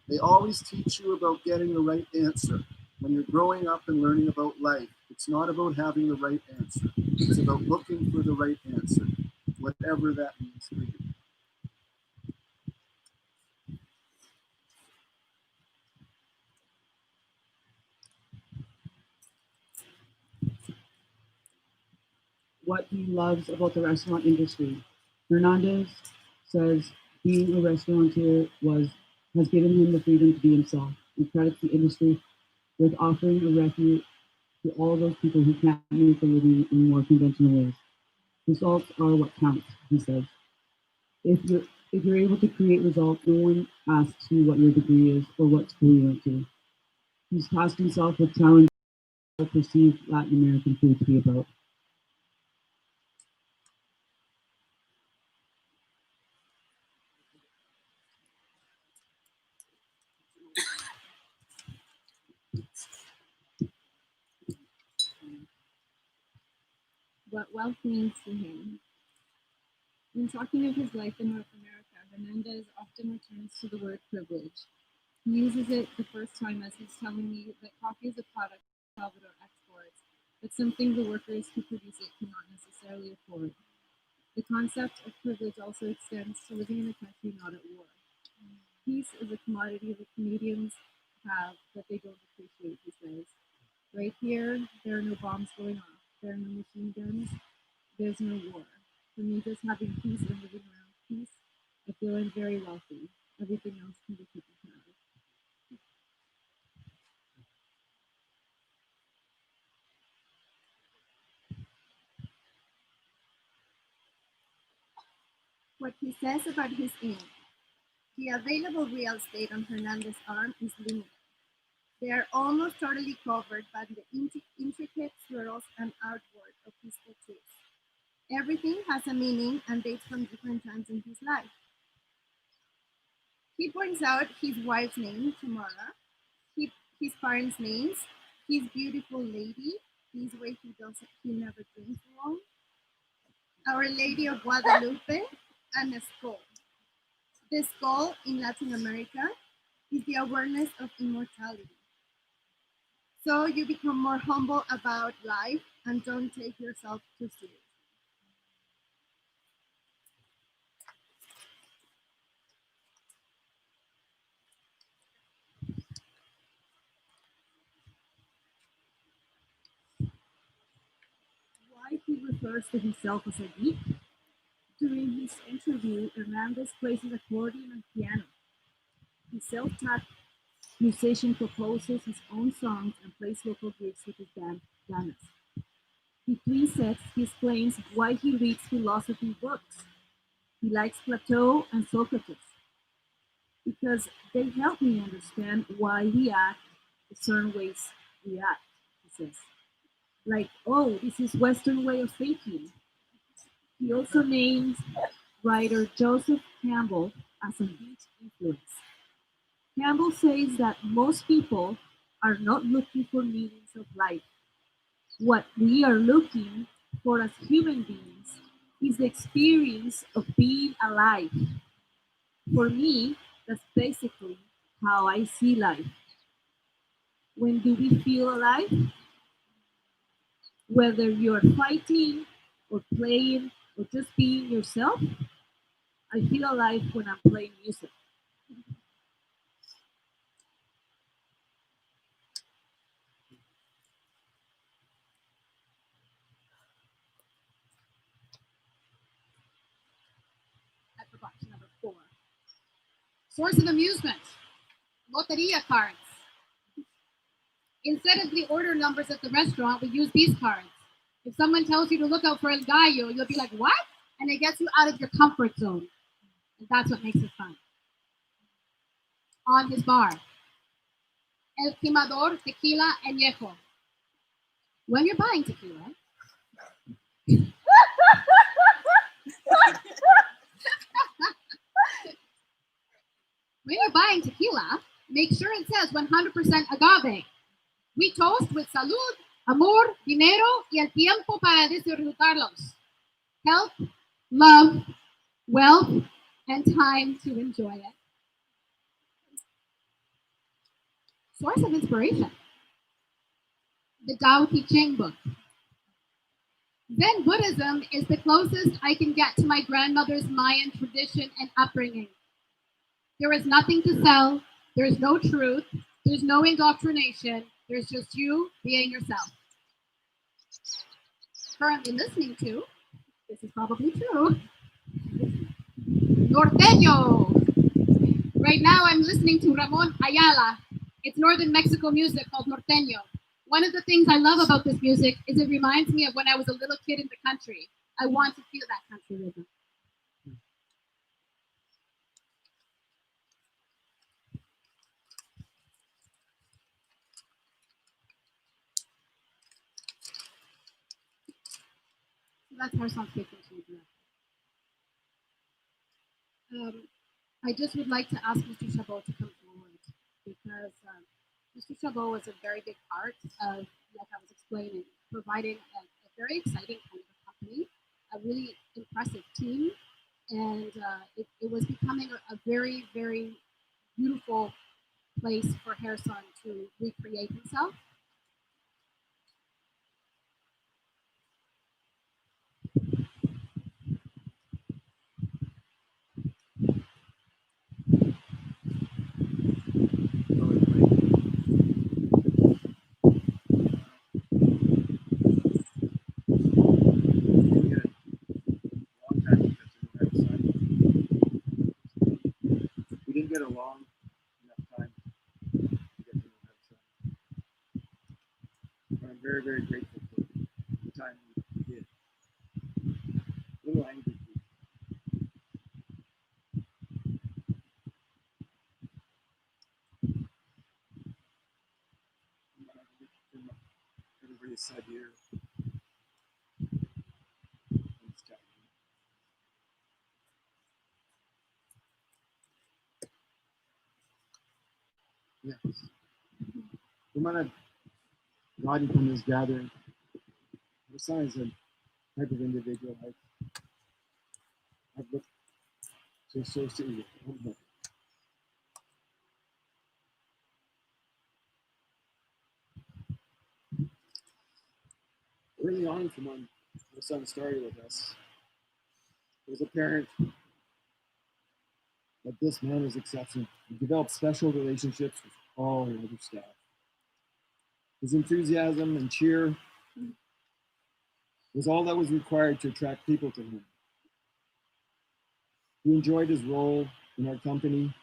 They always teach you about getting the right answer. When you're growing up and learning about life, it's not about having the right answer. It's about looking for the right answer, whatever that means for you. what he loves about the restaurant industry. Hernandez says being a restaurateur has given him the freedom to be himself and credits the industry with offering a refuge to all those people who can't make a living in more conventional ways. Results are what counts, he says. If you're able to create results, no one asks you what your degree is or what school you went to. He's tasked himself with challenging what perceived Latin American food to be about. What wealth means to him. When talking of his life in North America, Hernandez often returns to the word privilege. He uses it the first time as he's telling me that coffee is a product Salvador exports, but something the workers who produce it cannot necessarily afford. The concept of privilege also extends to living in a country not at war. Peace is a commodity that Canadians have that they don't appreciate, he says. Right here, there are no bombs going off. There are no machine guns. There's no war. For me, just having peace and living around peace, I feel I'm very wealthy. Everything else can be taken care of. What he says about his aim. The available real estate on Hernandez's arm is limited. They are almost totally covered by the intricate swirls and outward of his tattoos. Everything has a meaning and dates from different times in his life. He points out his wife's name, Tamara, his parents' names, his beautiful lady, this way he never drinks alone, Our Lady of Guadalupe, and a skull. The skull in Latin America is the awareness of immortality. So you become more humble about life and don't take yourself too seriously. Why he refers to himself as a geek? During his interview, Hernandez plays accordion and piano. The self-taught musician composes his own songs and plays local gigs with his band, Damas. Between sets, he explains why he reads philosophy books. He likes Plato and Socrates because they help me understand why we act the certain ways we act, he says. Like, oh, this is Western way of thinking. He also names writer Joseph Campbell as a huge influence. Campbell says that most people are not looking for meanings of life. What we are looking for as human beings is the experience of being alive. For me, that's basically how I see life. When do we feel alive? Whether you're fighting or playing or just being yourself, I feel alive when I'm playing music. I forgot number 4. Source of amusement. Loteria cards. Instead of the order numbers at the restaurant, we use these cards. If someone tells you to look out for El Gallo, you'll be like, what? And it gets you out of your comfort zone. And that's what makes it fun. On his bar. El Timador, Tequila, Añejo. When you're buying tequila, make sure it says 100% agave. We toast with salud, amor, dinero, y el tiempo para disfrutarlos. Health, love, wealth, and time to enjoy it. Source of inspiration. The Tao Te Ching book. Zen Buddhism is the closest I can get to my grandmother's Mayan tradition and upbringing. There is nothing to sell, there's no truth, there's no indoctrination, there's just you being yourself. currently listening to, this is probably true, Norteño. Right now I'm listening to Ramon Ayala. It's northern Mexico music called Norteño. One of the things I love about this music is it reminds me of when I was a little kid in the country. I want to feel that country rhythm. So that's our song taken to I just would like to ask Mr. Chabot to come forward because Mr. Chabot was a very big part of, like I was explaining, providing a very exciting kind of company, a really impressive team, and it was becoming a very, very beautiful place for Harrison to recreate himself. We didn't get along enough time to get to know Harrison. I'm very, very grateful for the time we did. A little angry too. Everybody said here. Yes. No matter God from this gathering, Harrison is a type of individual I've looked to associate with. Early on from when my son started with us, it was apparent that this man was exceptional. He developed special relationships with all the other staff. His enthusiasm and cheer was all that was required to attract people to him. He enjoyed his role in our company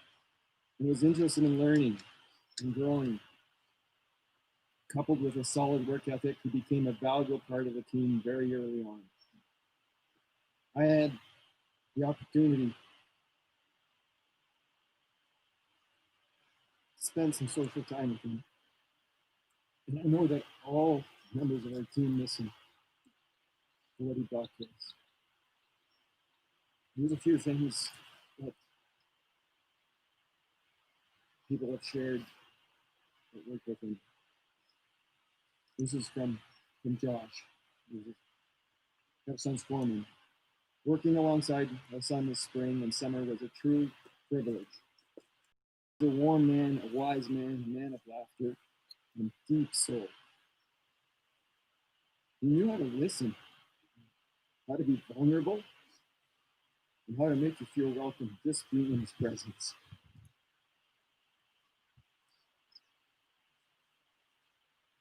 and was interested in learning and growing. Coupled with a solid work ethic, he became a valuable part of the team very early on. I had the opportunity to spend some social time with him. And I know that all members of our team miss him for what he brought to us. There's a few things that people have shared that work with him. This is from Josh, Harson's foreman. Working alongside Harson this spring and summer was a true privilege. He was a warm man, a wise man, a man of laughter, and deep soul. He knew how to listen, how to be vulnerable, and how to make you feel welcome just being in his presence.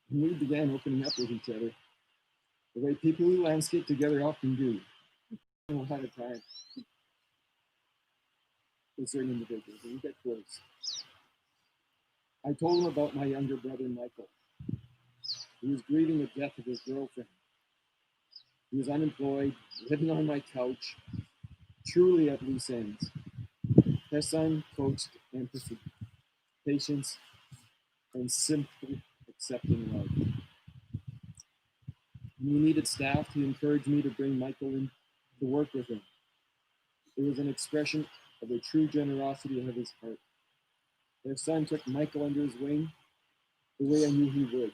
And we began opening up with each other, the way people who landscape together often do. I don't know how to time with certain individuals, and we get close. I told him about my younger brother, Michael. He was grieving the death of his girlfriend. He was unemployed, living on my couch, truly at loose ends. His son coached empathy, patience, and simply accepting love. When he needed staff, he encouraged me to bring Michael in to work with him. It was an expression of the true generosity of his heart. Their son took Michael under his wing the way I knew he would.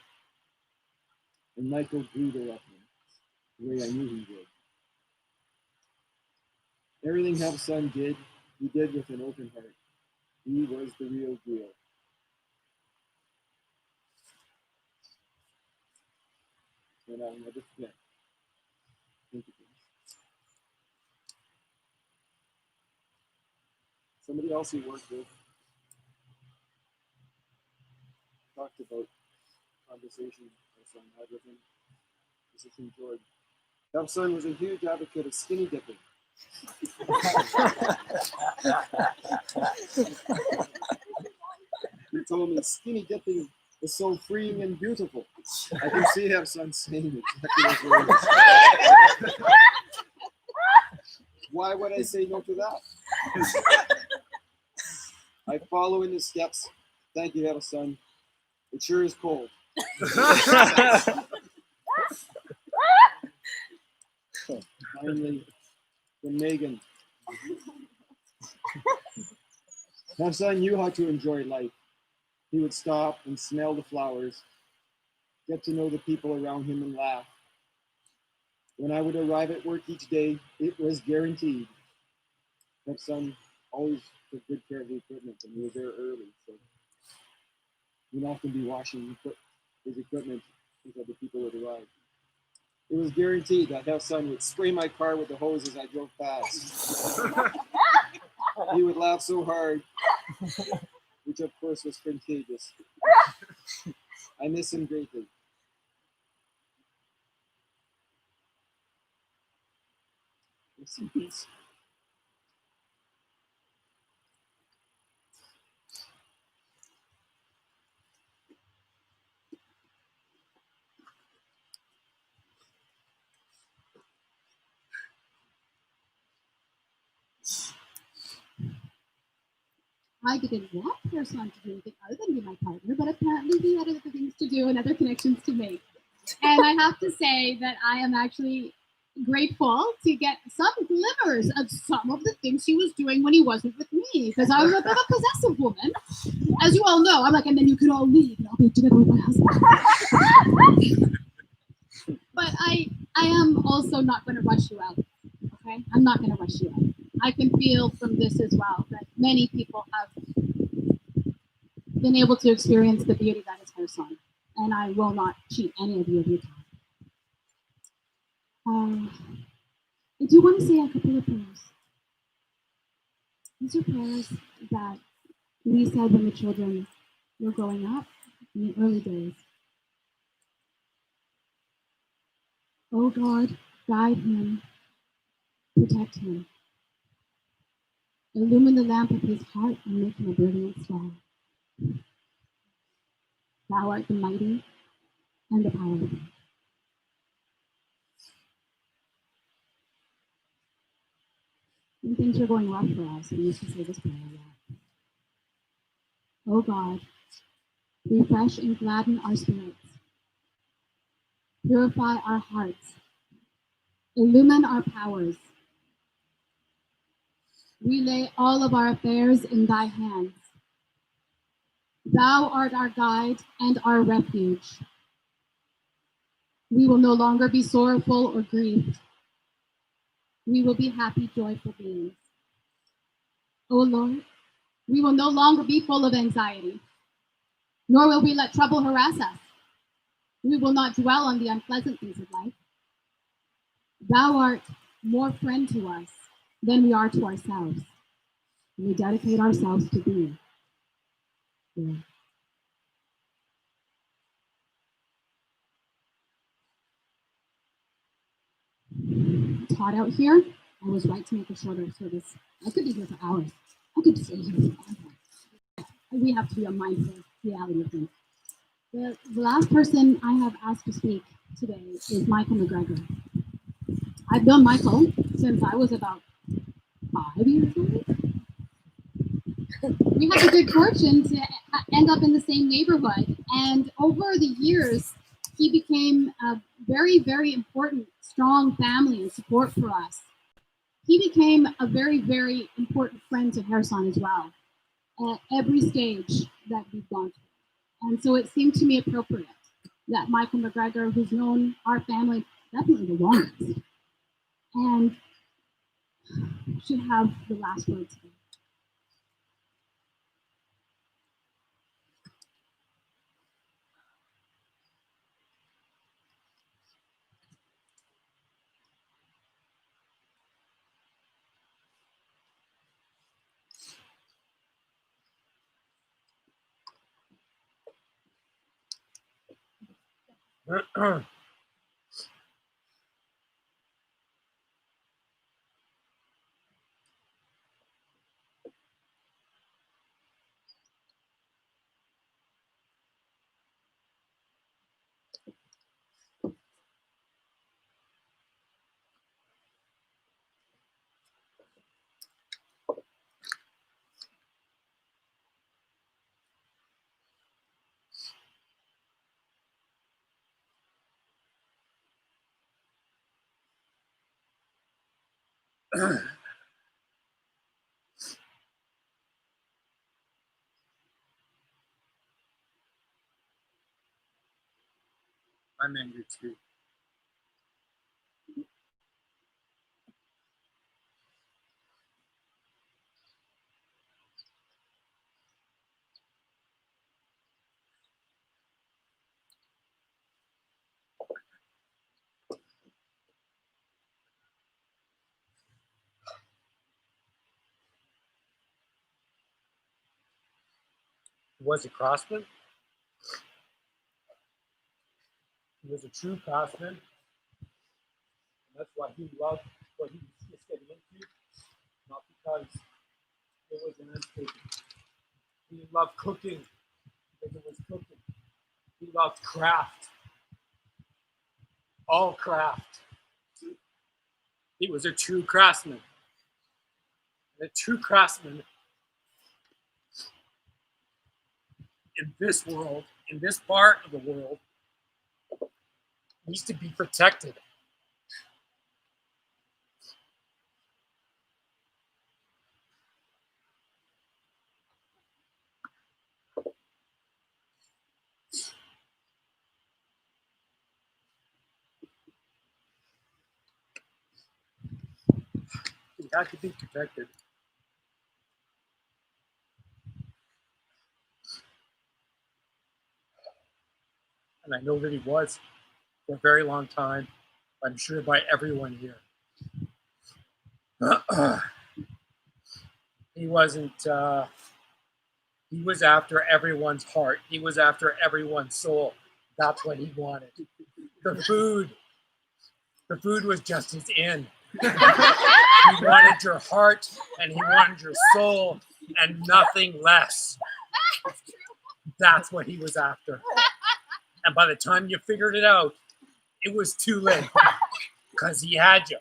And Michael grew to love him the way I knew he would. Everything Son did, he did with an open heart. He was the real deal. And I'll never forget. Thank you. Somebody else he worked with talked about conversation my son had with him. This is from Jordan. Jerson was a huge advocate of skinny dipping. He told me skinny dipping is so freeing and beautiful. I can see Jerson saying exactly those words. Why would I say no to that? I follow in his steps. Thank you, Jerson. It sure is cold. Finally, from Megan. Jerson knew how to enjoy life. He would stop and smell the flowers, get to know the people around him and laugh. When I would arrive at work each day, it was guaranteed. Jerson always took good care of the equipment and he was there early, so he would often be washing his equipment until the people would arrive. It was guaranteed that Jerson would spray my car with the hose as I drove past. He would laugh so hard, which of course was contagious. I miss him greatly. Rest in peace. I didn't want Jerson to do anything other than be my partner, but apparently he had other things to do and other connections to make. And I have to say that I am actually grateful to get some glimmers of some of the things he was doing when he wasn't with me, because I was a bit of a possessive woman. As you all know, I'm like, and then you can all leave and I'll be together with my husband. But I am also not going to rush you out, okay? I'm not going to rush you out. I can feel from this as well that many people have been able to experience the beauty that is Jerson, and I will not cheat any of you of your time. I do want to say a couple of prayers. These are prayers that we said when the children were growing up in the early days. Oh God, guide him, protect him. Illumine the lamp of his heart and make him a brilliant star. Thou art the mighty and the powerful. When things are going rough for us, we used to say this prayer a lot. Oh God, refresh and gladden our spirits. Purify our hearts. Illumine our powers. We lay all of our affairs in thy hands. Thou art our guide and our refuge. We will no longer be sorrowful or grieved. We will be happy, joyful beings. O Lord, we will no longer be full of anxiety, nor will we let trouble harass us. We will not dwell on the unpleasant things of life. Thou art more friend to us than we are to ourselves. We dedicate ourselves to thee. Yeah. It's hot out here. I was right to make a shorter service. I could be here for hours. I could stay here forever. We have to be a mindful reality of things. The last person I have asked to speak today is Michael McGregor. I've known Michael since I was about 5 years old. We had the good fortune to end up in the same neighborhood, and over the years, he became a very, very important, strong family and support for us. He became a very, very important friend to Jerson as well at every stage that we've gone through. And so it seemed to me appropriate that Michael McGregor, who's known our family definitely the longest, and should have the last word today. I'm angry too. He was a craftsman. He was a true craftsman. And that's why he loved what he was just getting into, not because it was an landscaping. He loved cooking because it was cooking. He loved craft, all craft. He was a true craftsman. And a true craftsman in this world, in this part of the world, needs to be protected. He had to be protected. And I know that he was for a very long time, I'm sure by everyone here. He wasn't, he was after everyone's heart. He was after everyone's soul. That's what he wanted. The food was just his in. He wanted your heart and he wanted your soul and nothing less. That's what he was after. And by the time you figured it out, it was too late because he had you.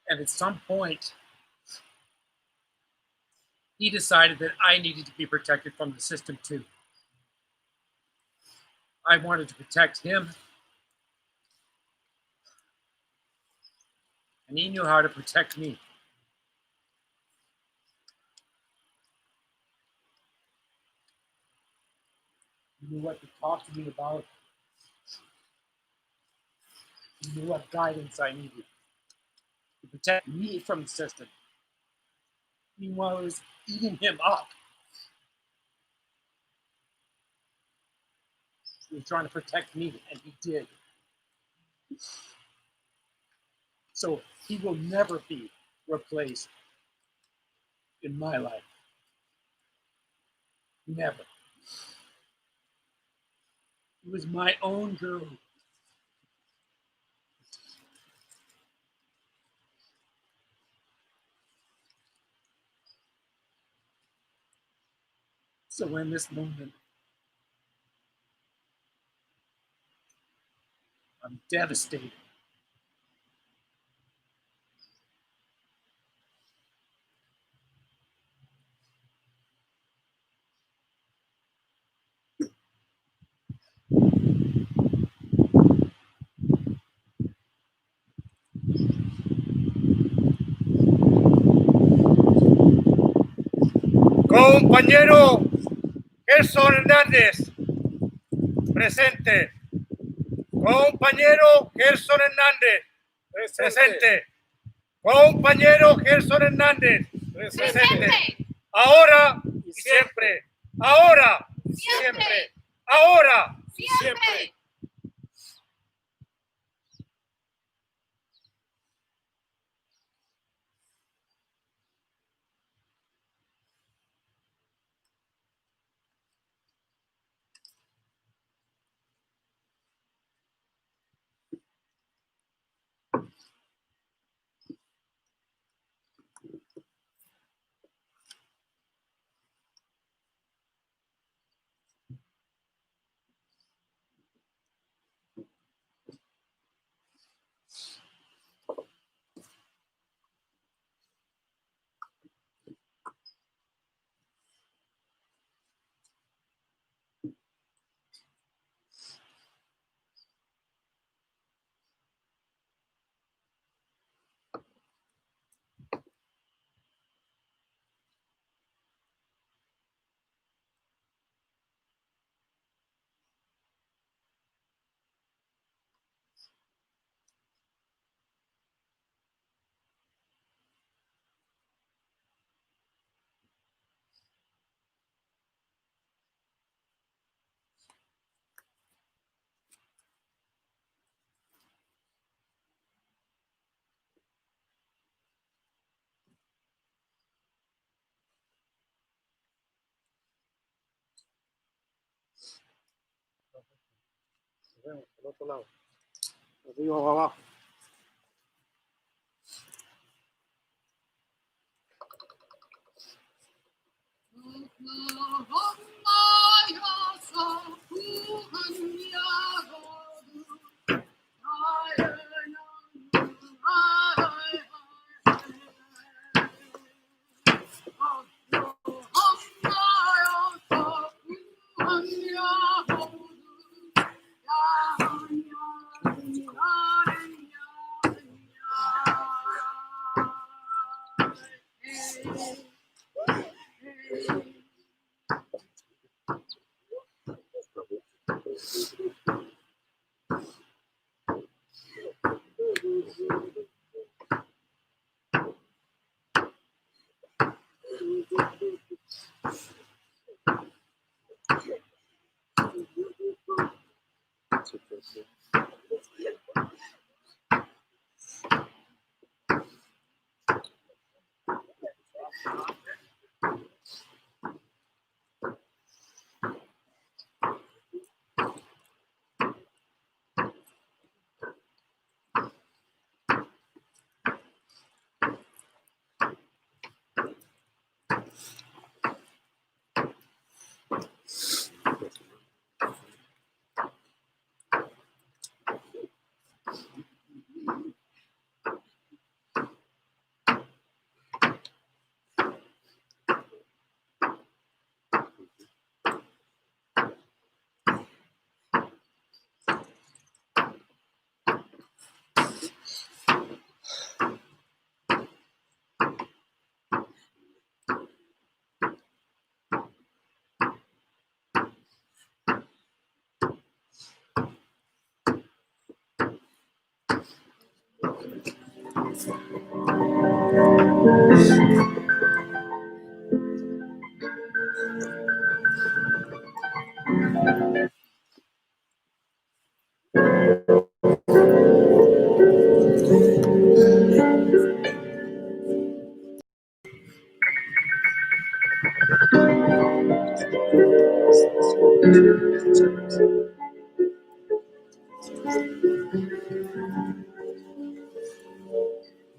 And at some point, he decided that I needed to be protected from the system too. I wanted to protect him, and he knew how to protect me. He knew what to talk to me about. He knew what guidance I needed to protect me from the system. Meanwhile, I was eating him up. He was trying to protect me, and he did. So he will never be replaced in my life. Never. He was my own girl. So in this moment, I'm devastated. Compañero Jerson Hernández, presente. Compañero Jerson Hernández, presente. Compañero Jerson Hernández, presente. Ahora y siempre. Ahora y siempre. Ahora y siempre. Vemos, al otro lado. Arriba o abajo.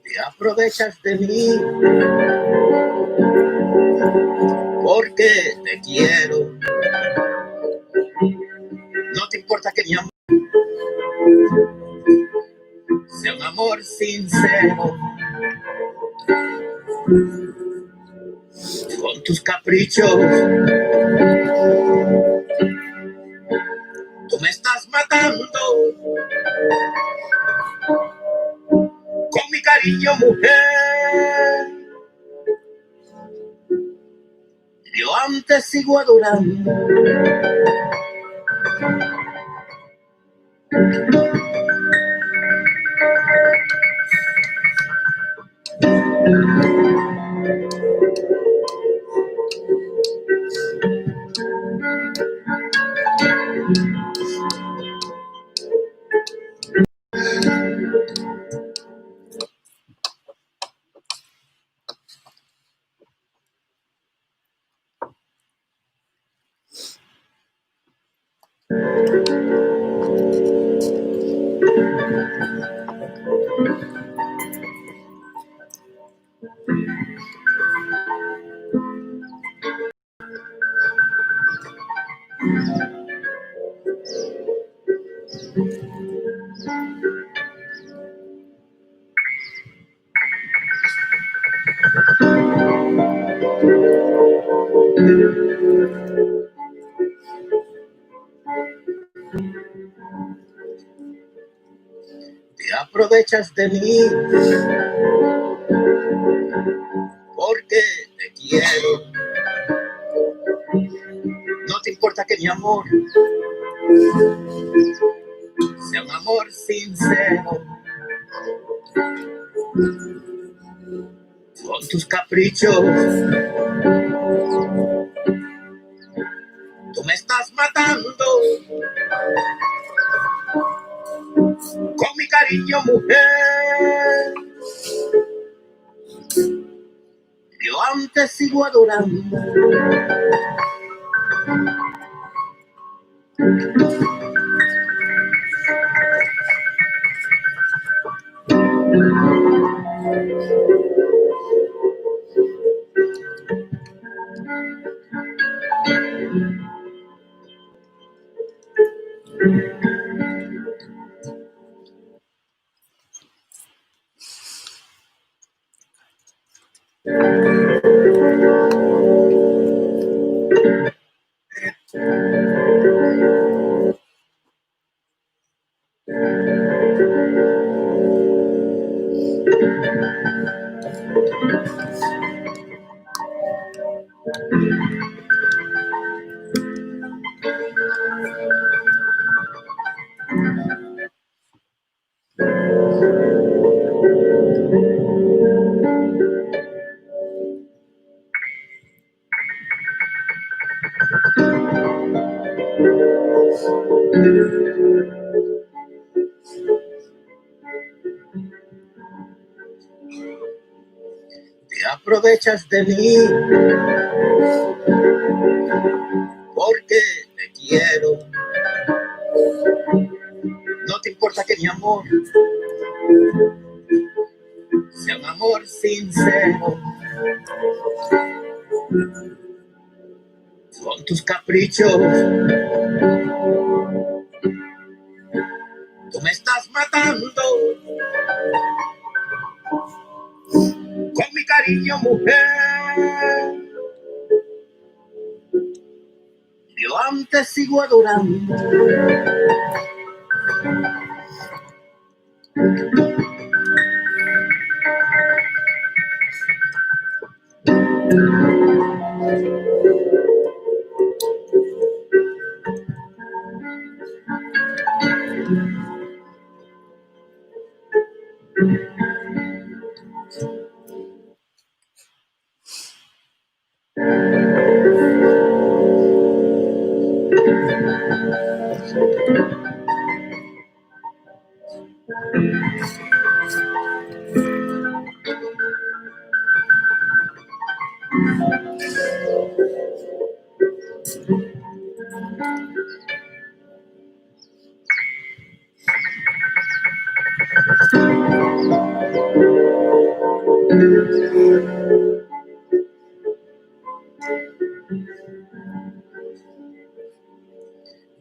Te aprovechas de mí porque te quiero. No te importa que mi amor sea un amor sincero. Con tus caprichos tú me estás matando. Con mi cariño, mujer, yo antes sigo adorando. Te aprovechas de mí porque te quiero. No te importa que mi amor sea un amor sincero. Con tus caprichos tú me estás matando. Con mi cariño, mujer, yo antes sigo adorando. Te aprovechas de mí porque te quiero. No te importa que mi amor sea un amor sincero. Con tus caprichos tú me estás matando. Con mi cariño, mujer, yo antes sigo adorando.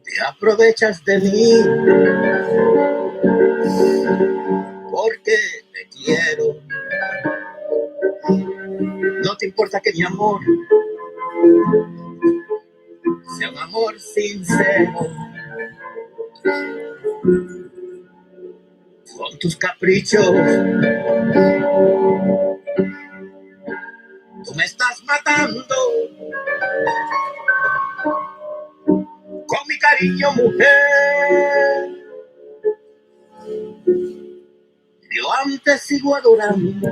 Te aprovechas de mí porque te quiero. No te importa que mi amor sea un amor sincero. Con tus caprichos tú me estás matando. Con mi cariño, mujer, yo antes sigo adorando.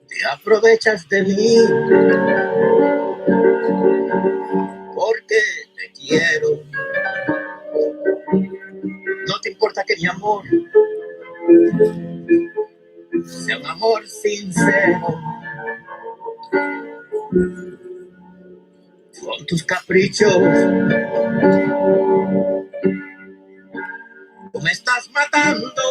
Te aprovechas de mí porque te quiero. No te importa que mi amor sea un amor sincero. Con tus caprichos tú me estás matando.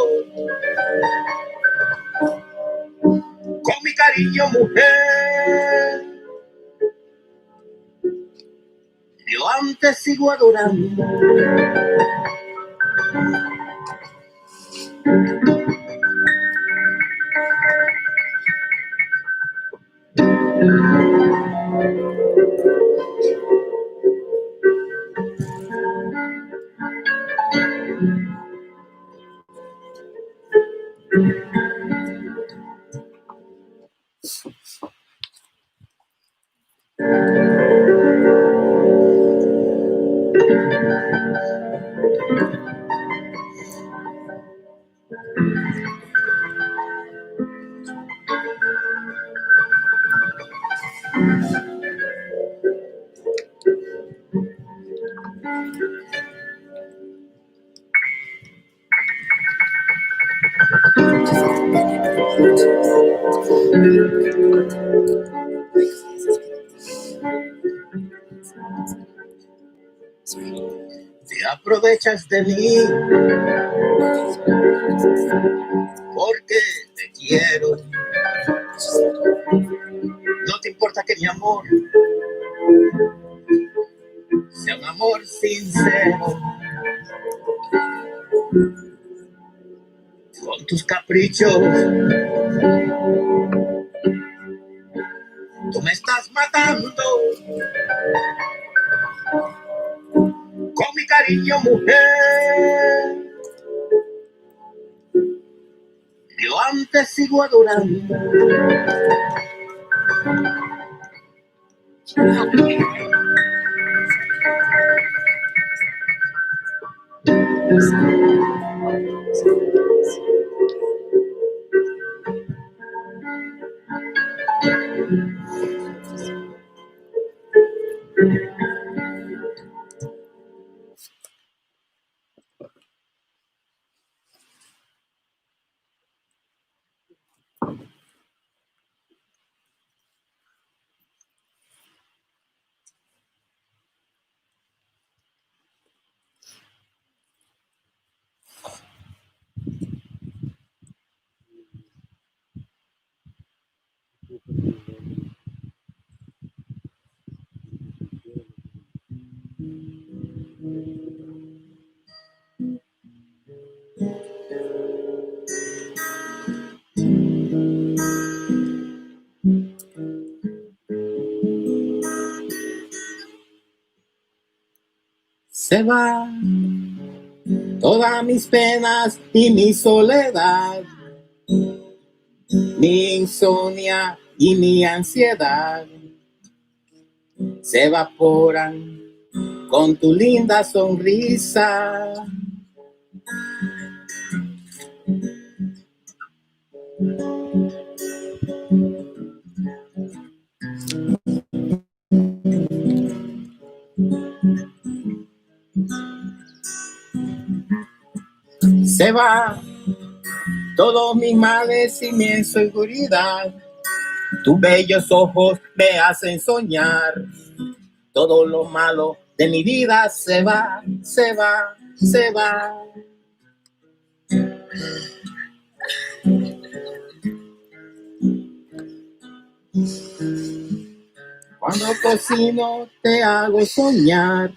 Con mi cariño, mujer, yo antes sigo adorando. Te aprovechas de mí porque te quiero. No te importa que mi amor sea un amor sincero. Con tus caprichos tú me estás matando. Con mi cariño, mujer, yo antes sigo adorando. Se va todas mis penas y mi soledad, mi insomnia y mi ansiedad se evaporan con tu linda sonrisa. Se va todos mis males y mi inseguridad. Tus bellos ojos me hacen soñar. Todo lo malo de mi vida se va, se va, se va. Cuando cocino te hago soñar.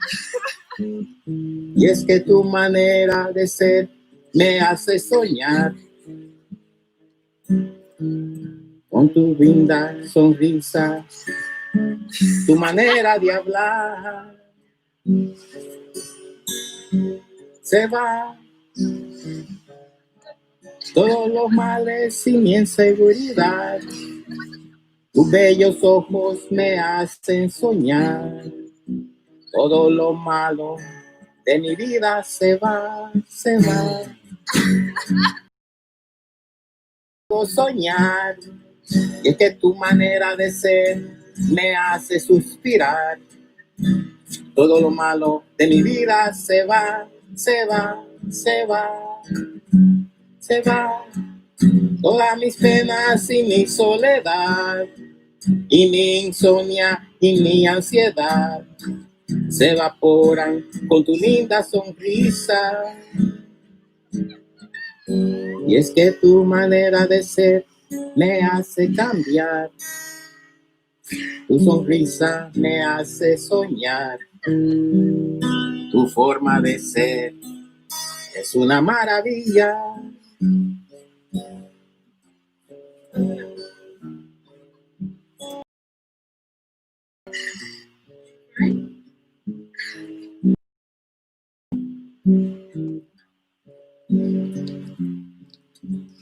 Y es que tu manera de ser me hace soñar. Con tu linda sonrisa, tu manera de hablar, se va todos los males y mi inseguridad. Tus bellos ojos me hacen soñar. Todo lo malo de mi vida se va, se va. Puedo soñar, y es que tu manera de ser me hace suspirar. Todo lo malo de mi vida se va, se va, se va, se va. Todas mis penas y mi soledad, y mi insomnia y mi ansiedad se evaporan con tu linda sonrisa. Y es que tu manera de ser me hace cambiar. Tu sonrisa me hace soñar. Tu forma de ser es una maravilla.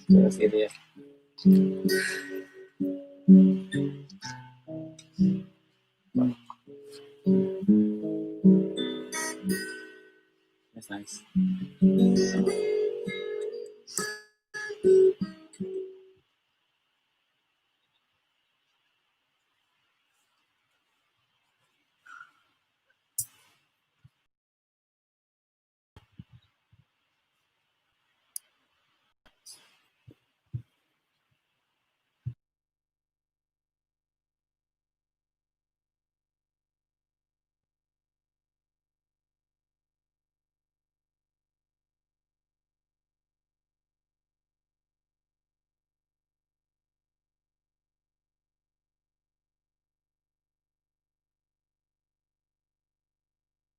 Gracias.